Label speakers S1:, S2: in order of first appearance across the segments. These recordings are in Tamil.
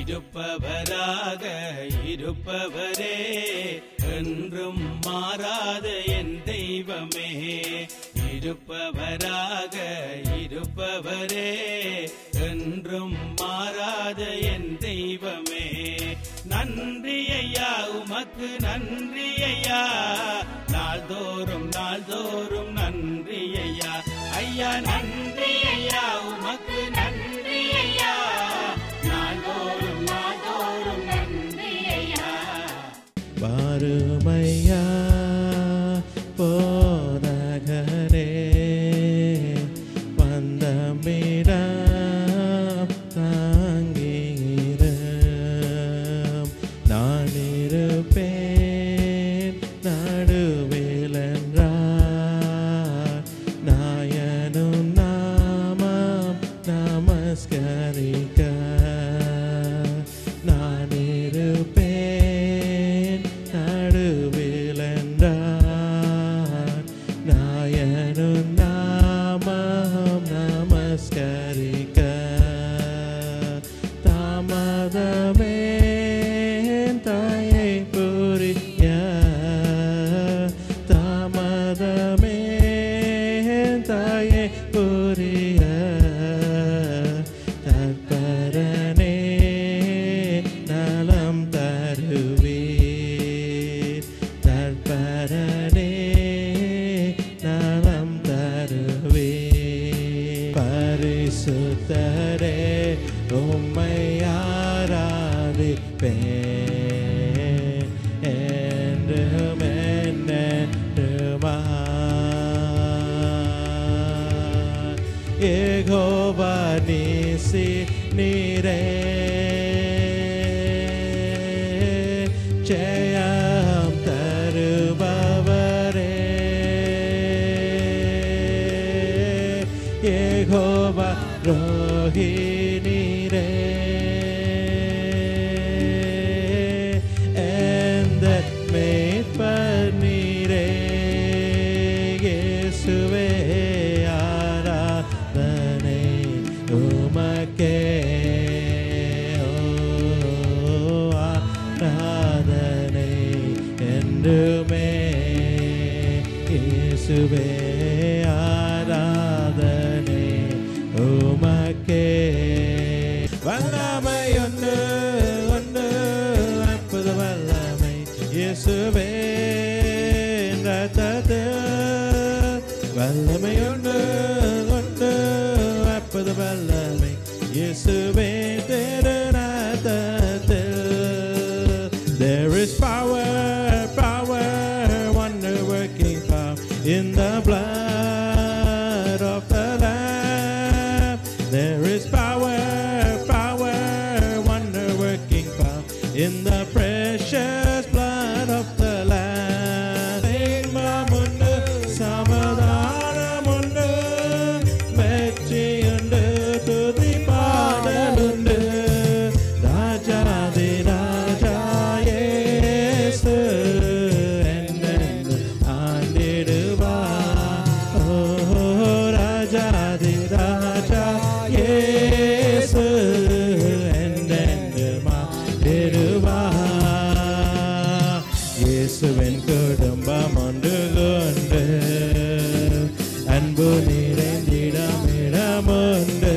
S1: இருப்பவராக இருப்பவரே, என்றும் மாறாத என் தெய்வமே. இருப்பவராக இருப்பவரே, என்றும் மாறாத என் தெய்வமே. நன்றி ஐயா, உமக்கு நன்றி ஐயா, நாள்தோறும் நாள்தோறும் நன்றி ஐயா. ஐயா நன்றி ஐயா, உமக்கு நன்றி ஐயா, நாள்தோறும் நாள்தோறும் நன்றி ஐயா.
S2: பாருமையா போதகரே, வந்தமிடம் தாங்கிரும். நான் இருப்பேன் நடுவில் என்றார், நாயனும் நாமம் நமஸ்கரிக்க. நான் இருப்பேன் நடுவில் என்றார், நாயனும் நாமம் நமஸ்கரிக்க. தாமதமே தாயை புரிய, தாமதமே தாயை புரிய. தற்பரனே நலம் தருவீர், தற்பரனே நலம் தருவீர். பரிசுத்தரே உம்மை ஆராதிப்பேன் என்றும் என்றுமாய். யெகோவா நீசி நீரே, ஜெயம் தருபவரே. யெகோவா ரோஹி நீரே, எந்த மேய்ப்பர் நீரே. இயேசுவே ஆராதனை உமக்கே, ஆராதனை என்றுமே. இயேசுவே ஆராதனை உமக்கே. வல்லமை ஒன்று ஒன்று அற்புத வல்லமை இயேசுவே ரத்தத்தில். வல்லமை ஒன்று ஒன்று அற்புத வல்லமை இயேசுவே ரத்தத்தில். There is power, power, wonder working power in the blood of the Lamb. There is power, power, wonder working power in the precious blood of the Lamb. Ingmamundu samadhanamundu, vechiyundu tuthi paadalundu. Rajadi Raja Yesu endendu aandiduvar. Oh Rajadi Raja Yesu endendu aandiduvar. இயேசுவின் குடும்பம் ஒன்று கொண்டு அன்பு நிறைந்திடமிடம் உண்டு.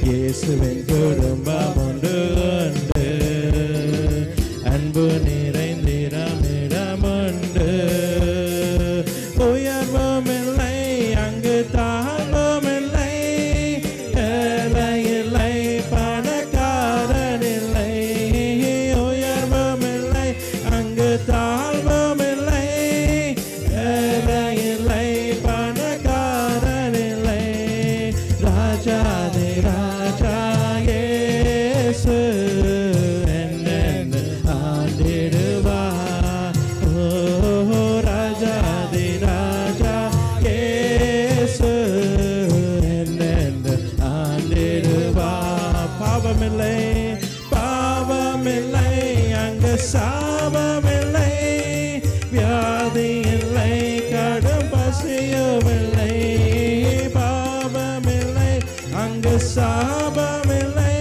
S2: இயேசுவின் குடும்பம் ஒன்று கொண்டு அன்பு நிறைந்திடமிடம் உண்டு. உயர்வும் இல்லை அங்கு தாழ்வும் இல்லை, ஏழை இல்லை பணக்காரன் இல்லை. உயர்வும் இல்லை அங்கு தாழ்வும் இல்லை, ஏழை இல்லை பணக்காரன் இல்லை. ராஜாதி ராஜா இயேசு என்னென்று ஆண்டிடுவார். ஓ ராஜாதி ராஜா இயேசு என்னென்று ஆண்டிடுவார். பாவமில்லை பாவமில்லை அங்கு சாபமில்லை, வியாதி இல்லை கடும் பசியுமில்லை. பாவமில்லை அங்கு சாபமில்லை,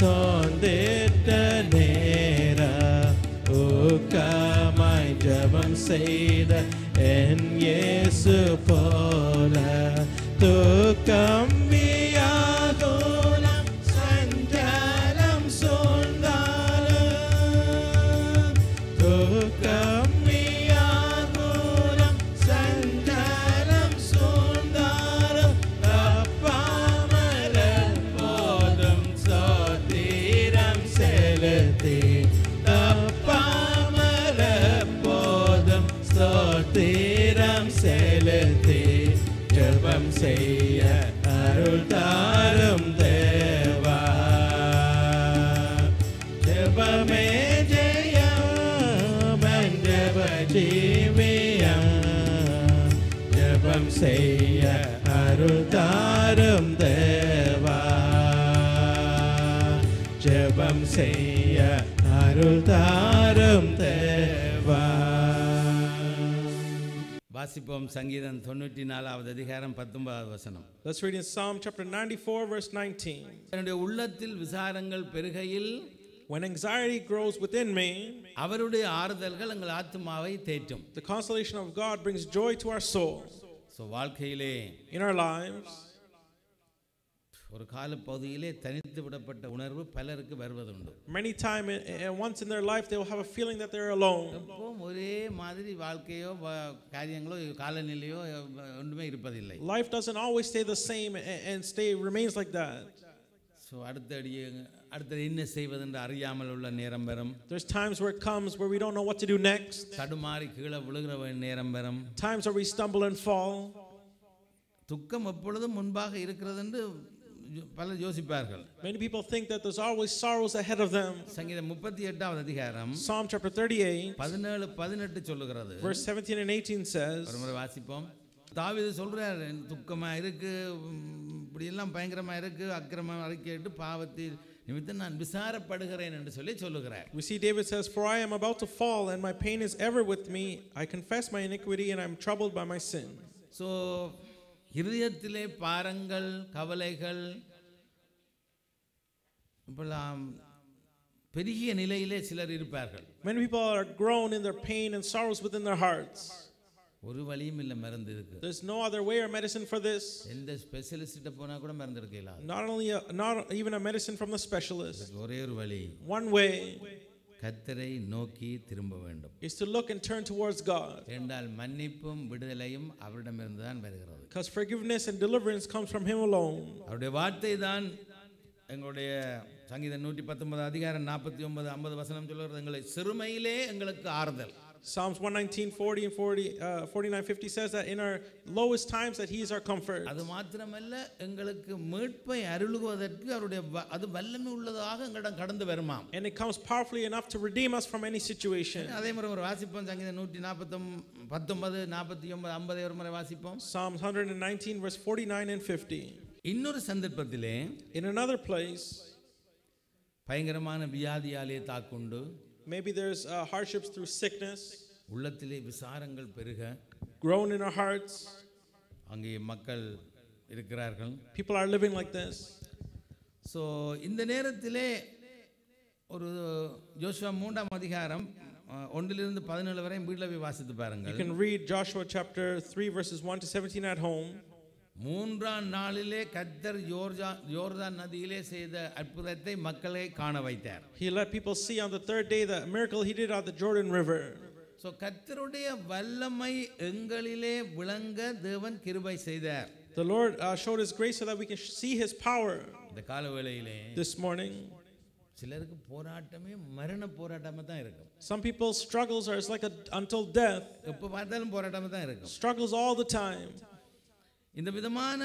S2: சோர்ந்திட்ட நேர ஊக்கமாய் ஜெபம் செய்த என் இயேசு போல தூக்கம் வியாகுலம் சஞ்சலம் சூழ்ந்தாலும் தூக்கம் வியாகுலம் சஞ்சலம் சூழ்ந்தாலும் தப்பாமலர் போதும் சோத்திரம் செலுத்தி தப்பாமலர் போதும் சோத்திரம் செலுத்தி ஜெபம் செய்ய அருள் தாரும் தேவா ஜெபமே ஜெயம் ஜெப ஜீவியம் ஜெபம் செய்ய அருள் தாரும் தேவா ஜெபம் செய்ய அருள் தாரும் தேவா.
S1: வாசிப்போம் சங்கீதம் 94வது அதிகாரம் 19வது வசனம்.
S2: Let's read in Psalm chapter 94 verse 19.
S1: என்னுடைய உள்ளத்தில் விசாரங்கள் பெருகையில்
S2: When anxiety grows within me,
S1: அவருடைய ஆறுதல்கள் எங்கள் ஆத்துமாவை தேற்றும்.
S2: the consolation of God brings joy to our soul.
S1: So வாழ்க்கையிலே
S2: In our lives,
S1: ஒரு கால பகுதியிலே தனித்து விடப்பட்ட உணர்வு பலருக்கு வருவதுண்டு.
S2: many times once in their life they will have a feeling that they're alone.
S1: எப்பவும் ஒரே மாதிரி வாழ்க்கையோ காரியங்களோ காலநிலையோ ஒன்றுமே இருப்பதில்லை.
S2: Life doesn't always stay the same and remains like that.
S1: So அடுத்த என்ன செய்வதென்று அறியாமல் உள்ள நேரம் வரும்.
S2: There's times where it comes where we don't know what to do next.
S1: தடுமாறி கீழே விழுகிற நேரம் வரும்.
S2: Times where we stumble and fall.
S1: துக்கம் எப்பொழுதும் முன்பாக இருக்கிறது என்று பலர் யோசிப்பார்கள்.
S2: Many people think that there's always sorrows ahead of them.
S1: சங்கீதம் 38வது அதிகாரம்
S2: Psalm chapter 38
S1: 17-18 சொல்லுகிறது.
S2: verse 17 and 18 says,
S1: ஒரு முறை வாசிப்போம். தாவீது சொல்றார், துக்கமா இருக்கு, இப்படி எல்லாம் பயங்கரமா இருக்கு, அக்கிரமம் அறிக்கையிட்டு பாவத்தில் நிமித்தம் நான் விசாரப்படுகிறேன் என்று சொல்லுகிறார்.
S2: We see David says, "For I am about to fall and my pain is ever with me. I confess my iniquity and I am troubled by my sin."
S1: So இருதயத்திலே பாரங்கள் கவலைகள் இப்பெல்லாம் பெரிய நிலையிலே சிலர் இருப்பார்கள்.
S2: Many people are grown in their pain and sorrows within their hearts.
S1: ஒரு வழியும் இல்ல மருந்து இருக்கு.
S2: There's no other way or medicine for this.
S1: எந்த ஸ்பெஷலிஸ்ட் போனா கூட மருந்து எடுக்கல.
S2: Not even a medicine from the specialist.
S1: ஒரே ஒரு வழி.
S2: One way
S1: கர்த்தரை நோக்கி திரும்ப வேண்டும்.
S2: is to look and turn towards God.
S1: என்றால் மன்னிப்பும் விடுதலையும் அவரிடமிருந்து தான் வருகிறது.
S2: Because forgiveness and deliverance comes from him alone.
S1: அவருடைய வார்த்தை தான் எங்களுடைய சங்கீதம் 119 அதிகாரம் 49 50 வசனம் சொல்கிறது, எங்களை சிறுமையிலே எங்களுக்கு ஆறுதல்.
S2: Psalms 119, 40 and 49, 50 says that in our lowest times that he is our comfort.
S1: அது மாத்திரமல்ல, எங்களுக்கு மீட்பை அருளுவதற்கு அவருடைய அது வல்லமை உள்ளதாக எங்களிடம் கடந்து வருமாம்.
S2: And it comes powerfully enough to redeem us from any situation.
S1: அதே மாதிரி ஒரு வாசிப்போம் சங்கீதம் 119 49 49 50 ஒரு முறை வாசிப்போம்.
S2: Psalms 119 verse 49 and 50.
S1: இன்னொரு சந்தர்ப்பத்திலே
S2: In another place,
S1: பயங்கரமான வியாதியாலே தாக்குண்டு,
S2: maybe there's hardships through sickness,
S1: உள்ளத்திலே விசாரங்கள் பெருக,
S2: grown in our hearts.
S1: அங்கே மக்கள் இருக்கிறார்கள்.
S2: People are living like this.
S1: So இந்த நேரத்திலே ஒரு யோசுவா 3ஆம் அதிகாரம் 1லிருந்து 17 வரை வீட்ல போய் வாசித்து பாருங்கள்.
S2: You can read Joshua chapter 3 verses 1 to 17 at home.
S1: மூன்றாம் நாளிலே கர்த்தர் யோர்தான் நதியிலே செய்த அற்புதத்தை மக்களை காண வைத்தார்.
S2: He let people see on the third day the miracle he did at the Jordan River.
S1: So கர்த்தருடைய வல்லமை எங்களிலே விளங்க தேவன் கிருபை செய்தார்.
S2: The Lord showed his grace so that we can see his power.
S1: இந்த காலவேளையிலே
S2: This morning,
S1: சிலருக்கு போராட்டமே மரண போராட்டமா தான் இருக்கும்.
S2: some people's struggles are like until death.
S1: எப்ப பார்த்தாலும் போராட்டமா தான் இருக்கும்.
S2: Struggles all the time.
S1: இந்த விதமான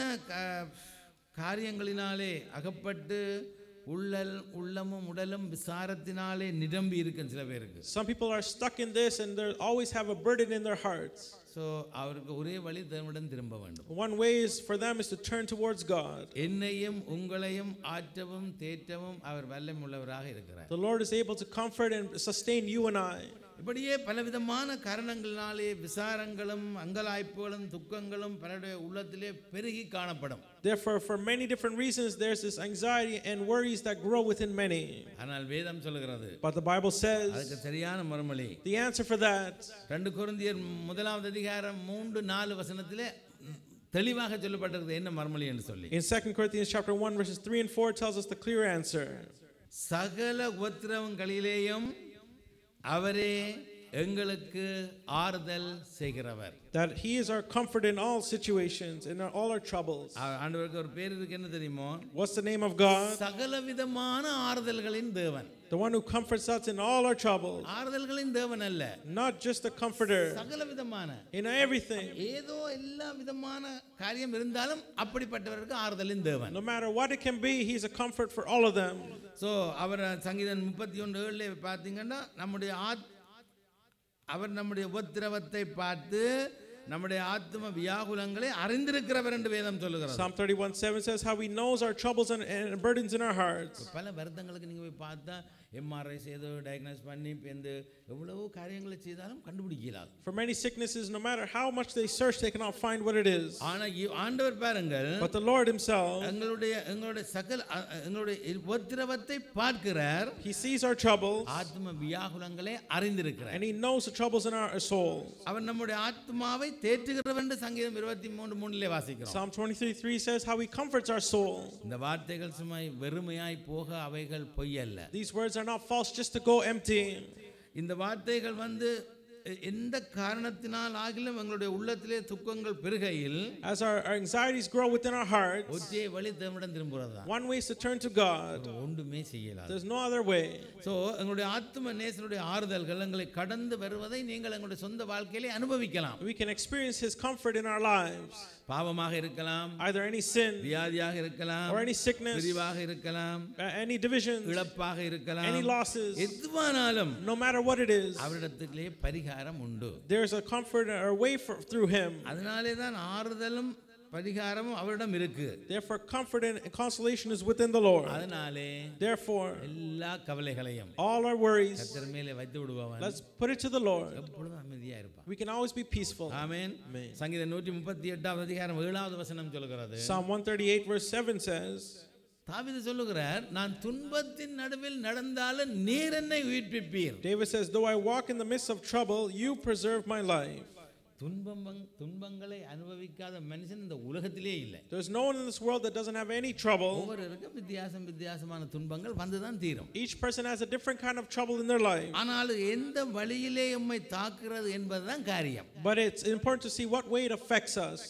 S1: காரியங்களினாலே அகப்பட்டு உள்ளமும் உடலும் விசாரத்தினாலே நிரம்பி இருக்கு சில பேருக்கு.
S2: Some people are stuck in this and they always have a burden in their hearts.
S1: So அவருக்கு ஒரே வழி தேவனிடம் திரும்ப வேண்டும்.
S2: One way is for them is to turn towards God.
S1: என்னையும் உங்களையும் ஆற்றவும் தேற்றவும் அவர் வல்லமையுள்ளவராக இருக்கிறார்.
S2: The Lord is able to comfort and sustain you and I.
S1: இப்படியே பலவிதமான காரணங்களினாலே விசாரங்களும் அங்கலாய்ப்புகளும் துக்கங்களும் பலருடைய உள்ளத்திலே பெருகி காணப்படும்.
S2: Therefore, for many different reasons, there's this anxiety and worries that grow within many.
S1: ஆனால் வேதம் சொல்கிறது,
S2: But the Bible says,
S1: அதுக்கு சரியான மறுமொழி.
S2: the answer for that,
S1: 2 கொரிந்தியர் 1 அதிகாரம் 3-4 வசனத்திலே தெளிவாக சொல்லப்பட்டிருக்கிறது என்ன மறுமொழி என்று சொல்லி.
S2: in 2 Corinthians chapter 1 verses 3 and 4 tells us the clear answer.
S1: சகல உபத்திரவங்களிலேயும் அவரே எங்களுக்கு ஆறுதல் செய்கிறவர்.
S2: That he is our comfort in all situations, in all our troubles.
S1: ஆண்டவருக்கு ஒரு பேர் இருக்கு, என்ன தெரியுமோ?
S2: What's the name of God?
S1: சகலவிதமான ஆறுதல்களின் தேவன்.
S2: The one who comforts us in all our troubles.
S1: ஆறுதல்களின் தேவன் அல்ல,
S2: Not just a comforter.
S1: சகலவிதமான,
S2: In everything.
S1: ஏதோ எல்லா விதமான காரியம் இருந்தாலும் அப்படிப்பட்டவருக்கு ஆறுதலின் தேவன்.
S2: No matter what it can be, he's a comfort for all of them.
S1: So அவர் சங்கீதம் 31:7 பார்த்தீங்கன்னா அவர் நம்முடைய உபத்திரவத்தை பார்த்து நம்முடைய ஆத்ம வியாகுலங்களை அறிந்திருக்கிறவர் என்று வேதம் சொல்லுகிறது.
S2: Psalm 31:7 says how he knows our troubles and burdens in our hearts.
S1: பல வருத்தங்களுக்கு நீங்க போய் பார்த்தா எம்ஆர்ஐ செய்து டயக்னோஸ் பண்ணி இந்த எவ்வளவு காரியங்களை செய்தாலும் கண்டுபிடிக்கலாம்.
S2: For many sicknesses, no matter how much they search, they cannot find what it is.
S1: ஆனா ஆண்டவர் பாருங்கள்,
S2: But the Lord himself,
S1: எங்களுடைய சகல எங்களுடைய உபத்திரவத்தை பார்க்கிறார்.
S2: he sees our troubles
S1: ஆத்ம வியாகுலங்களை அறிந்திருக்கிறார்.
S2: and he knows the troubles in our soul.
S1: அவர் நம்முடைய ஆத்மாவை தேற்றுகிறவர் என்று சங்கீதம் 23:3 வாசிக்கிறோம்.
S2: Psalm 23:3 says how he comforts our soul.
S1: இந்த வார்த்தைகள் சும்மா வெறுமையாய் போக அவைகள் பொய் அல்ல.
S2: These words are not false just to go empty.
S1: இந்த வார்த்தைகள் எந்த காரணத்தினால் ஆகிலும் எங்களுடைய உள்ளத்திலே துக்கங்கள் பெருகையில்,
S2: As our anxieties grow within our hearts,
S1: ஒரே வழி தேவனிடம் திரும்புறதா.
S2: one way is to turn to God.
S1: ஒன்றுமே செய்யலாம்.
S2: There's no other way.
S1: So எங்களுடைய ஆத்ம நேசனுடைய ஆறுதல்கள் எங்களை கடந்து வருவதை நீங்கள் எங்களுடைய சொந்த வாழ்க்கையிலே அனுபவிக்கலாம்.
S2: We can experience his comfort in our lives.
S1: பாவமாக இருக்கலாம்,
S2: Either any sin
S1: வியாதியாக இருக்கலாம்,
S2: or any sickness,
S1: பிரிவாக இருக்கலாம்,
S2: any divisions,
S1: இழப்பாக இருக்கலாம்,
S2: any losses.
S1: எதுவானாலும்
S2: No matter what it is,
S1: அவரிடத்திலே பரிகாரம் உண்டு.
S2: there's a comfort or a way through him.
S1: அதனாலே தான் ஆறுதலும் பரிகாரமும் அவரிடம் இருக்கு.
S2: Therefore, comfort and consolation is within the Lord.
S1: அதனாலே
S2: Therefore,
S1: எல்லா கவலைகளையும்
S2: all our worries,
S1: கர்த்தர் மேலே வைத்து விடுவான்.
S2: let's put it to the Lord.
S1: எப்பொழுதும் அமைதியா இருப்பான்.
S2: We can always be peaceful.
S1: Amen.
S2: Amen.
S1: சங்கீதம் 138 அதிகாரம் 7வது வசனம் சொல்கிறது.
S2: Psalm 138 verse 7 says,
S1: தாவீது சொல்லுகிறார், நான் துன்பத்தின் நடுவில் நடந்தாலும் நீர் என்னை உயிர்ப்பிப்பீர்.
S2: David says, though I walk in the midst of trouble, you preserve my life.
S1: துன்பங்களை அனுபவிக்காத மனுஷன் இந்த உலகத்திலே இல்லை.
S2: There's no one in this world that doesn't have any trouble.
S1: ஒவ்வொருவருக்கும் வித்தியாசமான துன்பங்கள் வந்துதான் தீரும்.
S2: Each person has a different kind of trouble in their life.
S1: ஆனால் எந்த வழியிலே நம்மை தாக்குறது என்பதுதான் காரியம்.
S2: But it's important to see what way it affects us.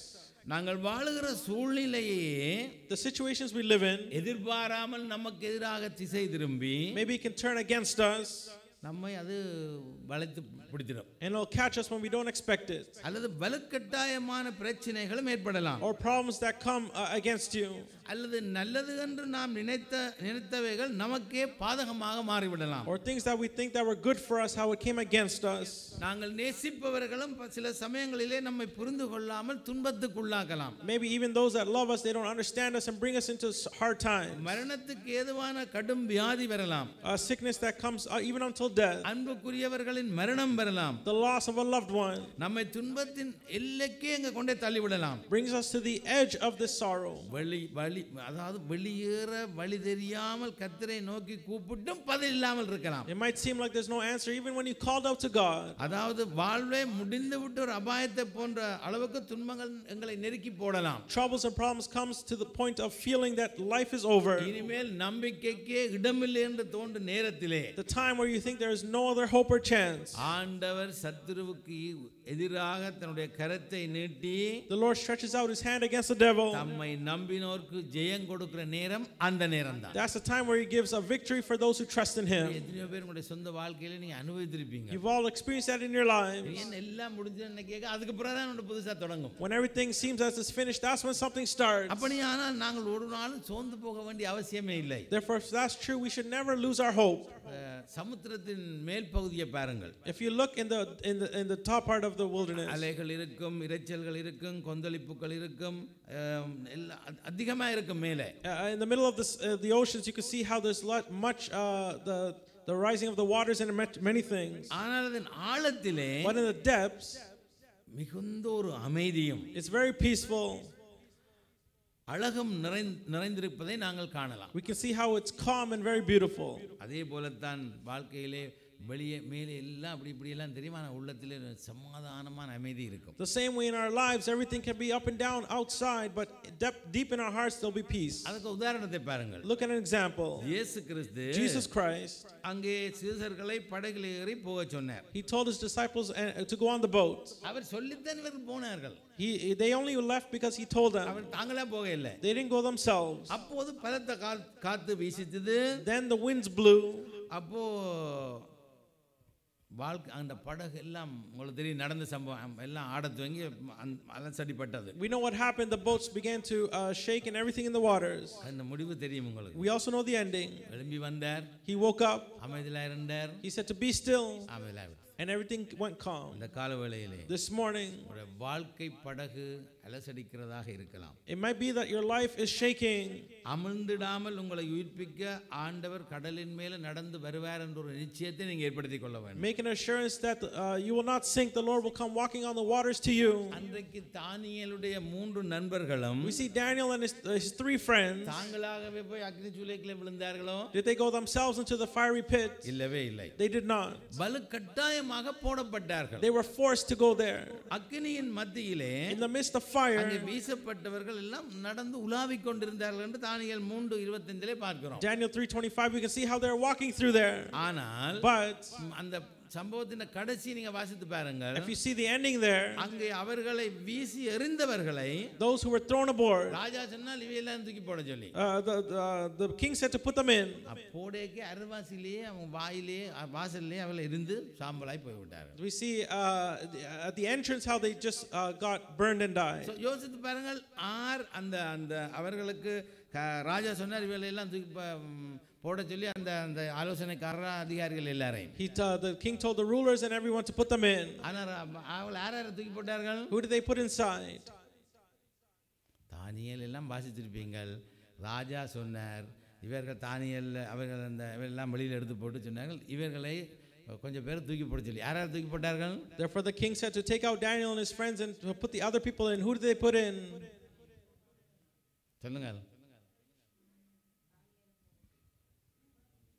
S1: நாங்கள் வாழுகிற சூழ்நிலையே,
S2: the situations we live in,
S1: எதிர்பாராமல் நமக்கு எதிராக திசை திரும்பி,
S2: maybe it can turn against us.
S1: நம்மை அது வளைத்து பிடிச்சிடும்.
S2: And it'll catch us when we don't expect it.
S1: அல்லது வலுக்கட்டாயமான பிரச்சனைகளும் ஏற்படலாம்.
S2: Or problems that come against you.
S1: அல்லது நல்லது என்று நாம் நினைத்தவைகள் நமக்கே பாதகமாக மாறிவிடலாம்.
S2: Or things that we think that were good for us, how it came against us.
S1: நாங்கள் நேசிப்பவர்களும் சில சமயங்களிலே நம்மை புரிந்து கொள்ளாமல் துன்பத்துக்குள்ளாக்கலாம்.
S2: Maybe even those that love us, they don't understand us and bring us into hard times.
S1: மரணத்துக்கு ஏதுவான கடும் வியாதி வரலாம்.
S2: A sickness that comes even until death.
S1: அன்புக்குரியவர்களின் மரணம் வரலாம்.
S2: The loss of a loved one.
S1: நம்மை துன்பத்தின் எல்லைக்கே அங்க கொண்டே தள்ளி விடலாம்.
S2: Brings us to the edge of this sorrow.
S1: அதாவது வெளியேற வழி தெரியாமல் கர்த்தரை நோக்கி கூப்பிட்டும் பதில் இல்லாமல் இருக்கலாம்.
S2: It might seem like there's no answer even when you called out to God.
S1: அதாவது வாழ்வே முடிந்து விட்ட ஒரு அபாயத்தை போன்ற அளவுக்கு துன்பங்கள் எங்களை நெருக்கி போடலாம்.
S2: Troubles and problems comes to the point of feeling that life is over.
S1: இனிமேல் நம்பிக்கைக்கே இடமில்லை என்று தோன்றும் நேரத்திலே,
S2: the time where you think there is no other hope or chance,
S1: ஆண்டவர் சத்துருவுக்கு எதிராக தன்னுடைய கரத்தை நீட்டி,
S2: the Lord stretches out his hand against the devil.
S1: தம்மை நம்பினோருக்கு ஜெயம் கொடுக்கிற நேரம் அந்த நேரம்தான்.
S2: That's the time where he gives a victory for those who trust in him.
S1: எத்தனையோ பேர் உங்களுடைய சொந்த வாழ்க்கையில நீங்க அனுபவித்திருப்பீங்க.
S2: You've all experienced that in your lives.
S1: எல்லாம் முடிஞ்சதுன்னு கேட்க அதுக்கு பிறகு தான் புதுசா தொடங்கும்.
S2: When everything seems as it's finished, that's when something starts.
S1: அப்படியானால் நாங்கள் ஒரு நாளும் சோர்ந்து போக வேண்டிய அவசியமே இல்லை.
S2: Therefore, if that's true, we should never lose our hope.
S1: சமுத்திரத்தின் மேல் பகுதியை பாருங்கள்.
S2: If you look in the top part of the wilderness,
S1: அலைகள் இருக்கும், இரைச்சல்கள் இருக்கும், கொந்தளிப்புகள் இருக்கும், அதிகமா இருக்கும் மேலே.
S2: In the middle of the oceans, you can see how there's much the rising of the waters and many things.
S1: ஆனால் அதன் ஆழத்திலே,
S2: but in the depths,
S1: மிகுந்த ஒரு அமைதியும்,
S2: it's very peaceful.
S1: அழகும் நிறைந்திருப்பதை நாங்கள் காணலாம்.
S2: We can see how it's calm and very beautiful.
S1: அதே போலத்தான் வாழ்க்கையிலே வெளியே மேலே எல்லாம் அப்படி இப்படி எல்லாம் தெரியுமா, உள்ளத்திலே சமாதானமான அமைதி இருக்கும்.
S2: The same way in our lives, everything can be up and down outside, but deep in our hearts there'll be peace.
S1: அதுக்கு உதாரணத்தை பாருங்கள்.
S2: Look at an example.
S1: இயேசு கிறிஸ்து,
S2: Jesus Christ,
S1: அங்கே சீசர்களை படகில் ஏறி போக சொன்னார்.
S2: he told his disciples to go on the boat.
S1: அவர் சொல்லித்தான் இவர்கள் போனார்கள்.
S2: They only left because he told them.
S1: அவர் தாங்களா போக இல்லை.
S2: They didn't go themselves.
S1: அப்போது பலத்த காத்து வீசித்தது.
S2: Then the winds blew.
S1: அப்போ வாழ்க்கை அந்த படகு எல்லாம் உங்களுக்கு தெரியும், நடந்த சம்பவம் எல்லாம் ஆட துவங்கி அலசடிப்பட்டது.
S2: We know what happened. The boats began to shake and everything in the waters.
S1: அந்த முடிவு தெரியும் உங்களுக்கு.
S2: We also know the ending.
S1: எழும்பி வந்தார்.
S2: He woke up.
S1: அமைதியா இருந்தார்.
S2: He said to be still.
S1: அமைதியா.
S2: And everything went calm.
S1: இந்த காலவேளையிலே
S2: This morning,
S1: ஒரு வாழ்க்கை படகு அலசடிக்கிறதாக இருக்கலாம்.
S2: it might be that your life is shaking.
S1: அமிழ்ந்திடாமல் உங்களை உயிர்ப்பிக்க ஆண்டவர் கடலின் மேலே நடந்து வருவார் என்ற ஒரு நிச்சயத்தை நீங்க ஏற்படுத்திக் கொள்ள வேண்டும்.
S2: Make an assurance that you will not sink. The Lord will come walking on the waters to you.
S1: அன்றைக்கு தானியேலுடைய 3 நண்பர்களும்,
S2: We see Daniel and his 3 friends.
S1: தாங்களாகவே போய் அக்னி சூளைக்குள்ளே விழுந்தார்களோ?
S2: Did they go themselves into the fiery pit?
S1: இல்லவே இல்லை.
S2: They did not.
S1: வலுக்கட்டாயமாக போடப்பட்டார்கள்.
S2: They were forced to go there.
S1: அக்னியின் மத்தியிலே,
S2: In the midst of fire,
S1: அங்கே வீசப்பட்டவர்கள் எல்லாம் நடந்து உலாவிக் கொண்டிருந்தார்கள் என்று தானியேல் 3:25 பார்க்கிறோம்.
S2: Daniel 3:25, we can see how they're walking through there.
S1: ஆனால்
S2: But
S1: அந்த சம்பவத்தின் கடைசி நீங்க வாசித்து பாருங்கள்.
S2: if you see the ending there,
S1: அங்கே அவர்களை வீசி எறிந்தவர்களை,
S2: those who were thrown aboard,
S1: ராஜா சொன்னால் இவையெல்லாம் தூக்கி போட சொல்லி,
S2: the king said to put them in.
S1: அப்போதைக்கு அரைவாசிலேயே அவங்க வாயிலே வாசல்லே அவளை இருந்து சாம்பலாய் போய்விட்டார்கள்.
S2: We see at the entrance how they just got burned and died.
S1: So யோசித்து பாருங்கள், அந்த அந்த அவர்களுக்கு ராஜா சொன்னார் இவையெல்லாம் தூக்கி போட சொல்லி அந்த ஆலோசனைக்காரர் அதிகாரிகள் எல்லாரையும்.
S2: The king told the rulers and everyone to put them in.
S1: ஆனால் அவள் யாரை தூக்கி போட்டார்கள்?
S2: Who did they put inside?
S1: தானியேல் எல்லாம் வாசித்திருப்பீங்கள். ராஜா சொன்னார், இவர்கள் தானியேல் அவர்கள் எல்லாம் வெளியில் எடுத்து போட்டு சொன்னார்கள், இவர்களை கொஞ்சம் பேர் தூக்கி போட சொல்லி. யாராவது தூக்கி போட்டார்கள்?
S2: Therefore the king said to take out Daniel and his friends and to put the other people in. Who did they put in?
S1: சொல்லுங்கள்.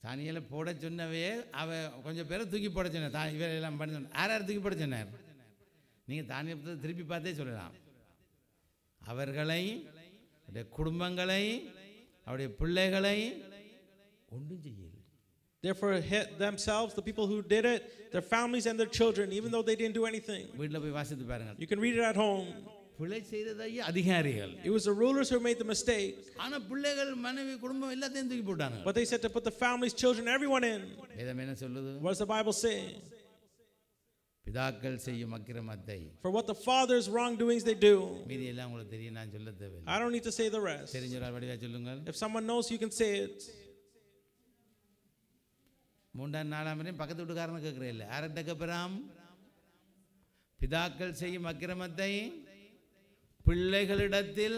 S1: தானியேலை போட சொன்னவே அவ கொஞ்சம் பேரை தூக்கி போட சொன்னார். இவரெல்லாம் பண்ண யார் தூக்கி போட சொன்னார்? நீங்கள் தானியேலை திருப்பி பார்த்தே சொல்லலாம். அவர்களை, அவருடைய குடும்பங்களை, அவருடைய பிள்ளைகளை ஒன்றும் செய்யல.
S2: Therefore themselves, the people who did it, their families and their children, even though they didn't do anything.
S1: வீட்டில் போய் வாசித்து பாருங்கள்.
S2: You can read it at home.
S1: பிழை செய்ததையே அதிகாரிகள்.
S2: It was the rulers who made the mistake.
S1: ஆனா பிள்ளைகள், மனைவி, குடும்பம் எல்லாத்தையும் தூக்கி போட்டாங்க.
S2: But they said to put the families, children, everyone in.
S1: வேதம் என்ன சொல்லுது?
S2: What does the Bible say?
S1: பிதாக்கள் செய்யும் அக்கிரமத்தை,
S2: For what the fathers' wrongdoings they do.
S1: மீதி எல்லாம் உங்களுக்கு தெரியும், நான் சொல்ல தேவையில்லை.
S2: I don't need to say the rest.
S1: தெரிஞ்சவரால் வடிவா சொல்லுங்கள்.
S2: If someone knows, you can say it.
S1: 3ஆம் 4ஆம் வரையும் பக்கத்து வீட்டுக்காரனை கேட்கிறேன் இல்லை, யார்கிட்ட கேட்பறாம்? பிதாக்கள் செய்யும் அக்கிரமத்தை பிள்ளைகளிடத்தில்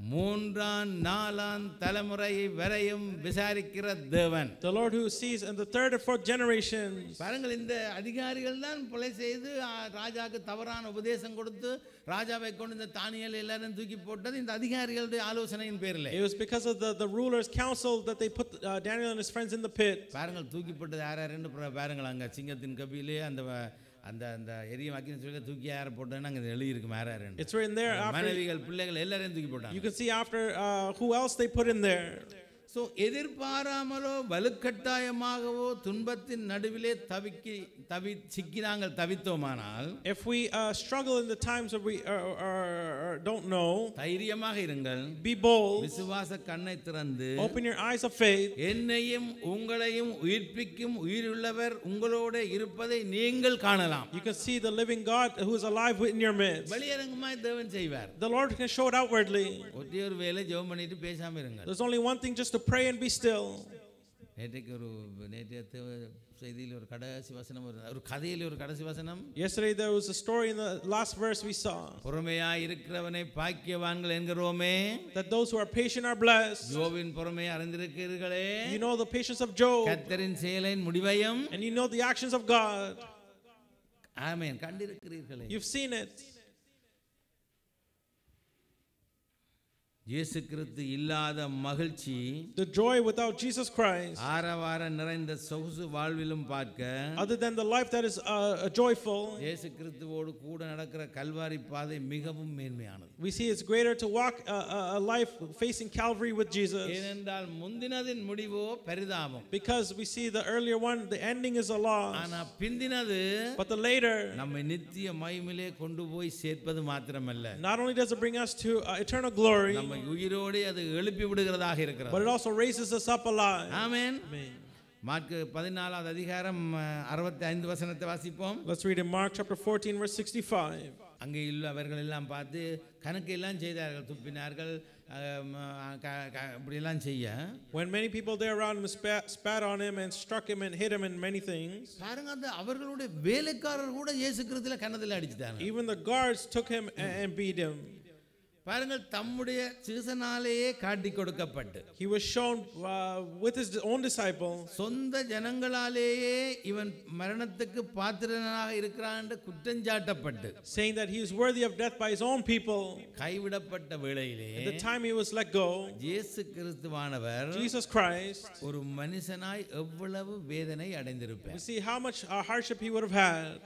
S1: 3ஆம் 4ஆம் தலைமுறை வரையும் விசாரிக்கிற தேவன்.
S2: The Lord who sees in the 3rd and 4th generations.
S1: பாருங்கள், இந்த அதிகாரிகள் தான் பிழை செய்து ராஜாவுக்கு தவறான உபதேசம் கொடுத்து ராஜாவை கொண்டு இந்த தானியேல் எல்லாரும் தூக்கி போட்டது இந்த அதிகாரிகளுடைய ஆலோசனையின் பேரில்.
S2: It was because of the rulers' counsel that they put Daniel and his friends in the pit.
S1: பாருங்கள், தூக்கி போட்டது யாருன்னு பாருங்கள். அங்கே சிங்கத்தின் கபிலே அந்த அந்த எரியும் அக்கினி சொல்லி தூக்கி யாரை போட்டேன்னு அங்கே எழுதி இருக்கு. யாரு?
S2: It's written there.
S1: மனைவிகள், பிள்ளைகள் எல்லாரையும் தூக்கி போட்டாங்க.
S2: You can see after who else they put in there.
S1: So எதிர்பாராமலோ வலுக்கட்டாயமாகவோ துன்பத்தின் நடுவிலே சிக்கினாங்கள் தவித்தோமானால்,
S2: if we struggle in the times where we don't know,
S1: தைரியமாக இருங்கள்,
S2: be bold,
S1: விசுவாச கண்ணை திறந்து,
S2: open your eyes of faith,
S1: என்னையும் உங்களையும் உயிர்ப்பிக்கும் உயிருள்ளவர் உங்களோட இருப்பதை நீங்கள் காணலாம்.
S2: You can see the living God who is alive in your midst.
S1: வெளியரங்கமாய் தேவன் செய்வார்.
S2: The Lord can show it outwardly.
S1: ஒரே ஒரு வேளை ஜெபம் பண்ணிட்டு பேசாம இருங்க.
S2: There's only one thing, just to pray and be still.
S1: நேற்றைக்கு நேற்றைய செய்தியில் ஒரு கடைசி வசனம் ஒரு கதையில் ஒரு கடைசி வசனம்.
S2: Yesterday there was a story in the last verse we saw.
S1: பொறுமையாய் இருக்கிறவனை பாக்கியவான்கள் என்கிறோமே.
S2: That those who are patient are blessed.
S1: யோபின் பொறுமையை அறிந்திருக்கிறீர்களே.
S2: You know the patience of Job.
S1: கர்த்தரின் செயலின் முடிவையும்.
S2: And you know the actions of God.
S1: Amen. கண்டிருக்கிறீர்களே.
S2: You've seen it.
S1: இயேசு கிறிஸ்து இல்லாத மகிழ்ச்சி,
S2: the joy without Jesus Christ,
S1: ஆரவார நிறைந்த சொகுசு வாழ்விலும் பார்க்க,
S2: other than the life that is joyful,
S1: இயேசு கிறிஸ்துவோடு கூட நடக்கிற கல்வாரி பாதை மிகவும் மேன்மையானது.
S2: we see it's greater to walk a life facing Calvary with Jesus.
S1: ஏனென்றால் முந்தினதின் முடிவோ பரிதாபம்.
S2: Because we see the earlier one, the ending is a loss.
S1: ஆனா பிந்தினது,
S2: but the later,
S1: நம்மை நித்திய மகிமையிலே கொண்டு போய் சேர்ப்பது மாத்திரமல்ல,
S2: not only does it bring us to eternal glory,
S1: உயிரோடு அது எழுப்பி விடுகிறதாக இருக்கிறது.
S2: but it also raises us up alive.
S1: Amen. Mark 14வது அதிகாரம் 65 வசனத்தை வாசிப்போம்.
S2: Let's read in Mark chapter 14 verse 65.
S1: அங்கே உள்ளவர்கள் எல்லாம் பார்த்து கணக்கு எல்லாம் செய்தார்கள், துப்பினார்கள், இப்படி எல்லாம் செய்ய.
S2: When many people there around him spat on him and struck him and hit him in many things.
S1: பாருங்க, அந்த அவர்களுடைய வேலைக்காரர் கூட இயேசு கிறிஸ்துவில கன்னத்துல அடிச்சிட்டாங்க.
S2: Even the guards took him and beat him.
S1: பாருங்கள், தம்முடைய சீசனாலேயே காட்டி கொடுக்கப்பட்டு,
S2: he was shown with his own disciples,
S1: சொந்த ஜனங்களாலேயே இவன் மரணத்துக்கு பாத்திரனாக இருக்கிறான் என்று குற்றஞ்சாட்டப்பட்டு,
S2: saying that he is worthy of death by his own people,
S1: கைவிடப்பட்ட வேளையிலே,
S2: at the time he was let go,
S1: இயேசு கிறிஸ்துவானவர்,
S2: Jesus Christ,
S1: ஒரு மனுஷனாய் எவ்வளவு வேதனை அடைந்திருப்பார்.
S2: we see how much hardship he would have had.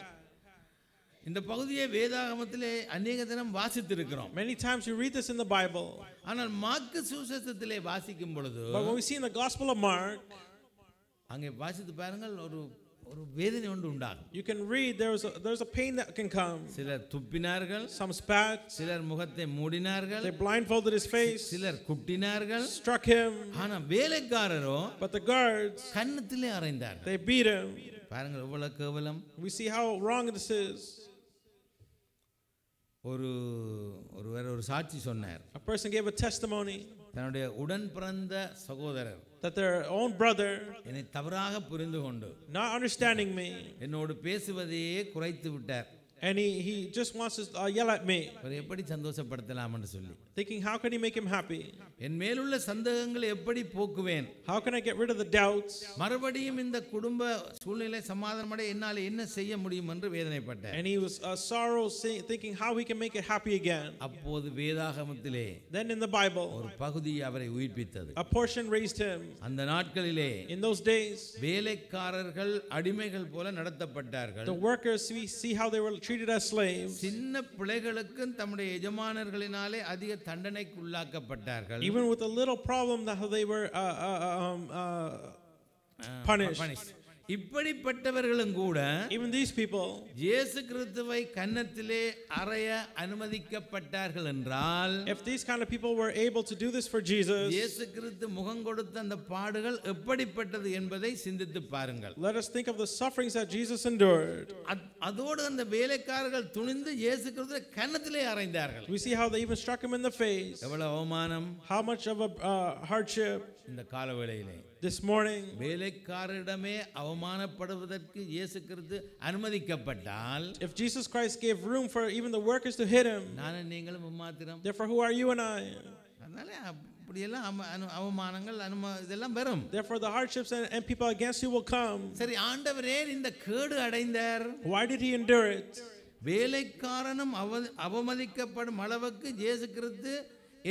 S1: இந்த பகுதியை வேதாகமத்திலே अनेक தினம் வாசித்திருக்கிறோம்.
S2: Many times you read this in the Bible.
S1: ஆனால் மார்க்கு சுவிசேஷத்திலே வாசிக்கும் பொழுது,
S2: but when we see in the Gospel of Mark,
S1: அங்கே வாசித்து பாருங்கள், ஒரு வேதனை ஒன்று உண்டாகும்.
S2: you can read there's a pain that can come.
S1: சிலர் துப்பினார்கள்,
S2: some spat,
S1: சிலர் முகத்தை மூடினார்கள்,
S2: they blindfolded his face,
S1: சிலர் குட்டினார்கள்,
S2: struck him,
S1: ஆனா வேலைக்காரரோ
S2: but the guards,
S1: கன்னத்திலே அறைந்தார்கள்.
S2: they beat him.
S1: பாருங்கள் எவ்வளவு கேவலம்.
S2: we see how wrong this is.
S1: ஒருவர் ஒரு சாட்சி சொன்னார்.
S2: A person gave a testimony
S1: தன்னுடைய உடன் பிறந்த சகோதரர்,
S2: that their own brother,
S1: என்னை தவறாக புரிந்து கொண்டு,
S2: not understanding me,
S1: என்னோடு பேசுவதையே குறைத்து விட்டார்.
S2: and he just wants to yell at me,
S1: எப்படி சந்தோஷப்படுத்தலாம் என்று சொல்லி,
S2: thinking how can he make him happy,
S1: என் மேலுள்ள சந்தேகங்களை எப்படி போக்குவேன்,
S2: how can I get rid of the doubts,
S1: மறுபடியும் இந்த குடும்ப சூழ்நிலை சமாதானமடைய என்னால் என்ன செய்ய முடியும் என்று வேதனைப்பட்டார்.
S2: and he was sorrow, thinking how he can make it happy again.
S1: அப்போது வேதாகமத்திலே,
S2: then in the Bible,
S1: ஒரு பகுதி அவரை உயிர்ப்பித்தது.
S2: a portion raised him.
S1: அந்த நாட்களிலே,
S2: in those days,
S1: வேலைக்காரர்கள் அடிமைகள் போல நடத்தப்பட்டார்கள்.
S2: the workers, we see how they were treated as slaves.
S1: சின்ன பிள்ளைகளுக்கு தம்முடைய எஜமானர்களினாலே அதிக தண்டனைக்கு உள்ளாக்கப்பட்டார்கள்.
S2: even with a little problem that they were punished.
S1: இப்படிப்பட்டவர்களும் கூட,
S2: even these people,
S1: இயேசு கிறிஸ்துவை கன்னத்திலே அறைய அனுமதிக்கப்பட்டார்கள் என்றால்,
S2: if these kind of people were able to do this for Jesus,
S1: இயேசு கிறிஸ்து முகம் கொடுத்த அந்த பாடுகள் எப்படிப்பட்டது என்பதை சிந்தித்து பாருங்கள்.
S2: let us think of the sufferings that Jesus endured.
S1: அதோடு அந்த வேலைக்காரர்கள் துணிந்து இயேசு கிறிஸ்துவை கன்னத்திலே அறைந்தார்கள்.
S2: we see how they even struck him in the face.
S1: எவ்வளவு அவமானம்,
S2: how much of a hardship.
S1: இந்த காலவேளையிலே,
S2: this morning,
S1: வேலைக்காரரிடமே அவமானப்படுவதற்கு இயேசு கிறிஸ்து அனுமதிக்கப்பட்டால்,
S2: if Jesus Christ gave room for even the workers to hit him,
S1: நானும் நீங்களும் மும்மாத்திரம்,
S2: therefore who are you and I?
S1: அதனால அப்படியெல்லாம் அவமானங்கள் இதெல்லாம் வரும்.
S2: therefore the hardships and people against you will come.
S1: சரி, ஆண்டவர் ஏன் இந்த கேடு அடைந்தார்?
S2: why did he endure it?
S1: வேலைக்காரனும் அவமதிக்கப்படும் அளவுக்கு இயேசு கிறிஸ்து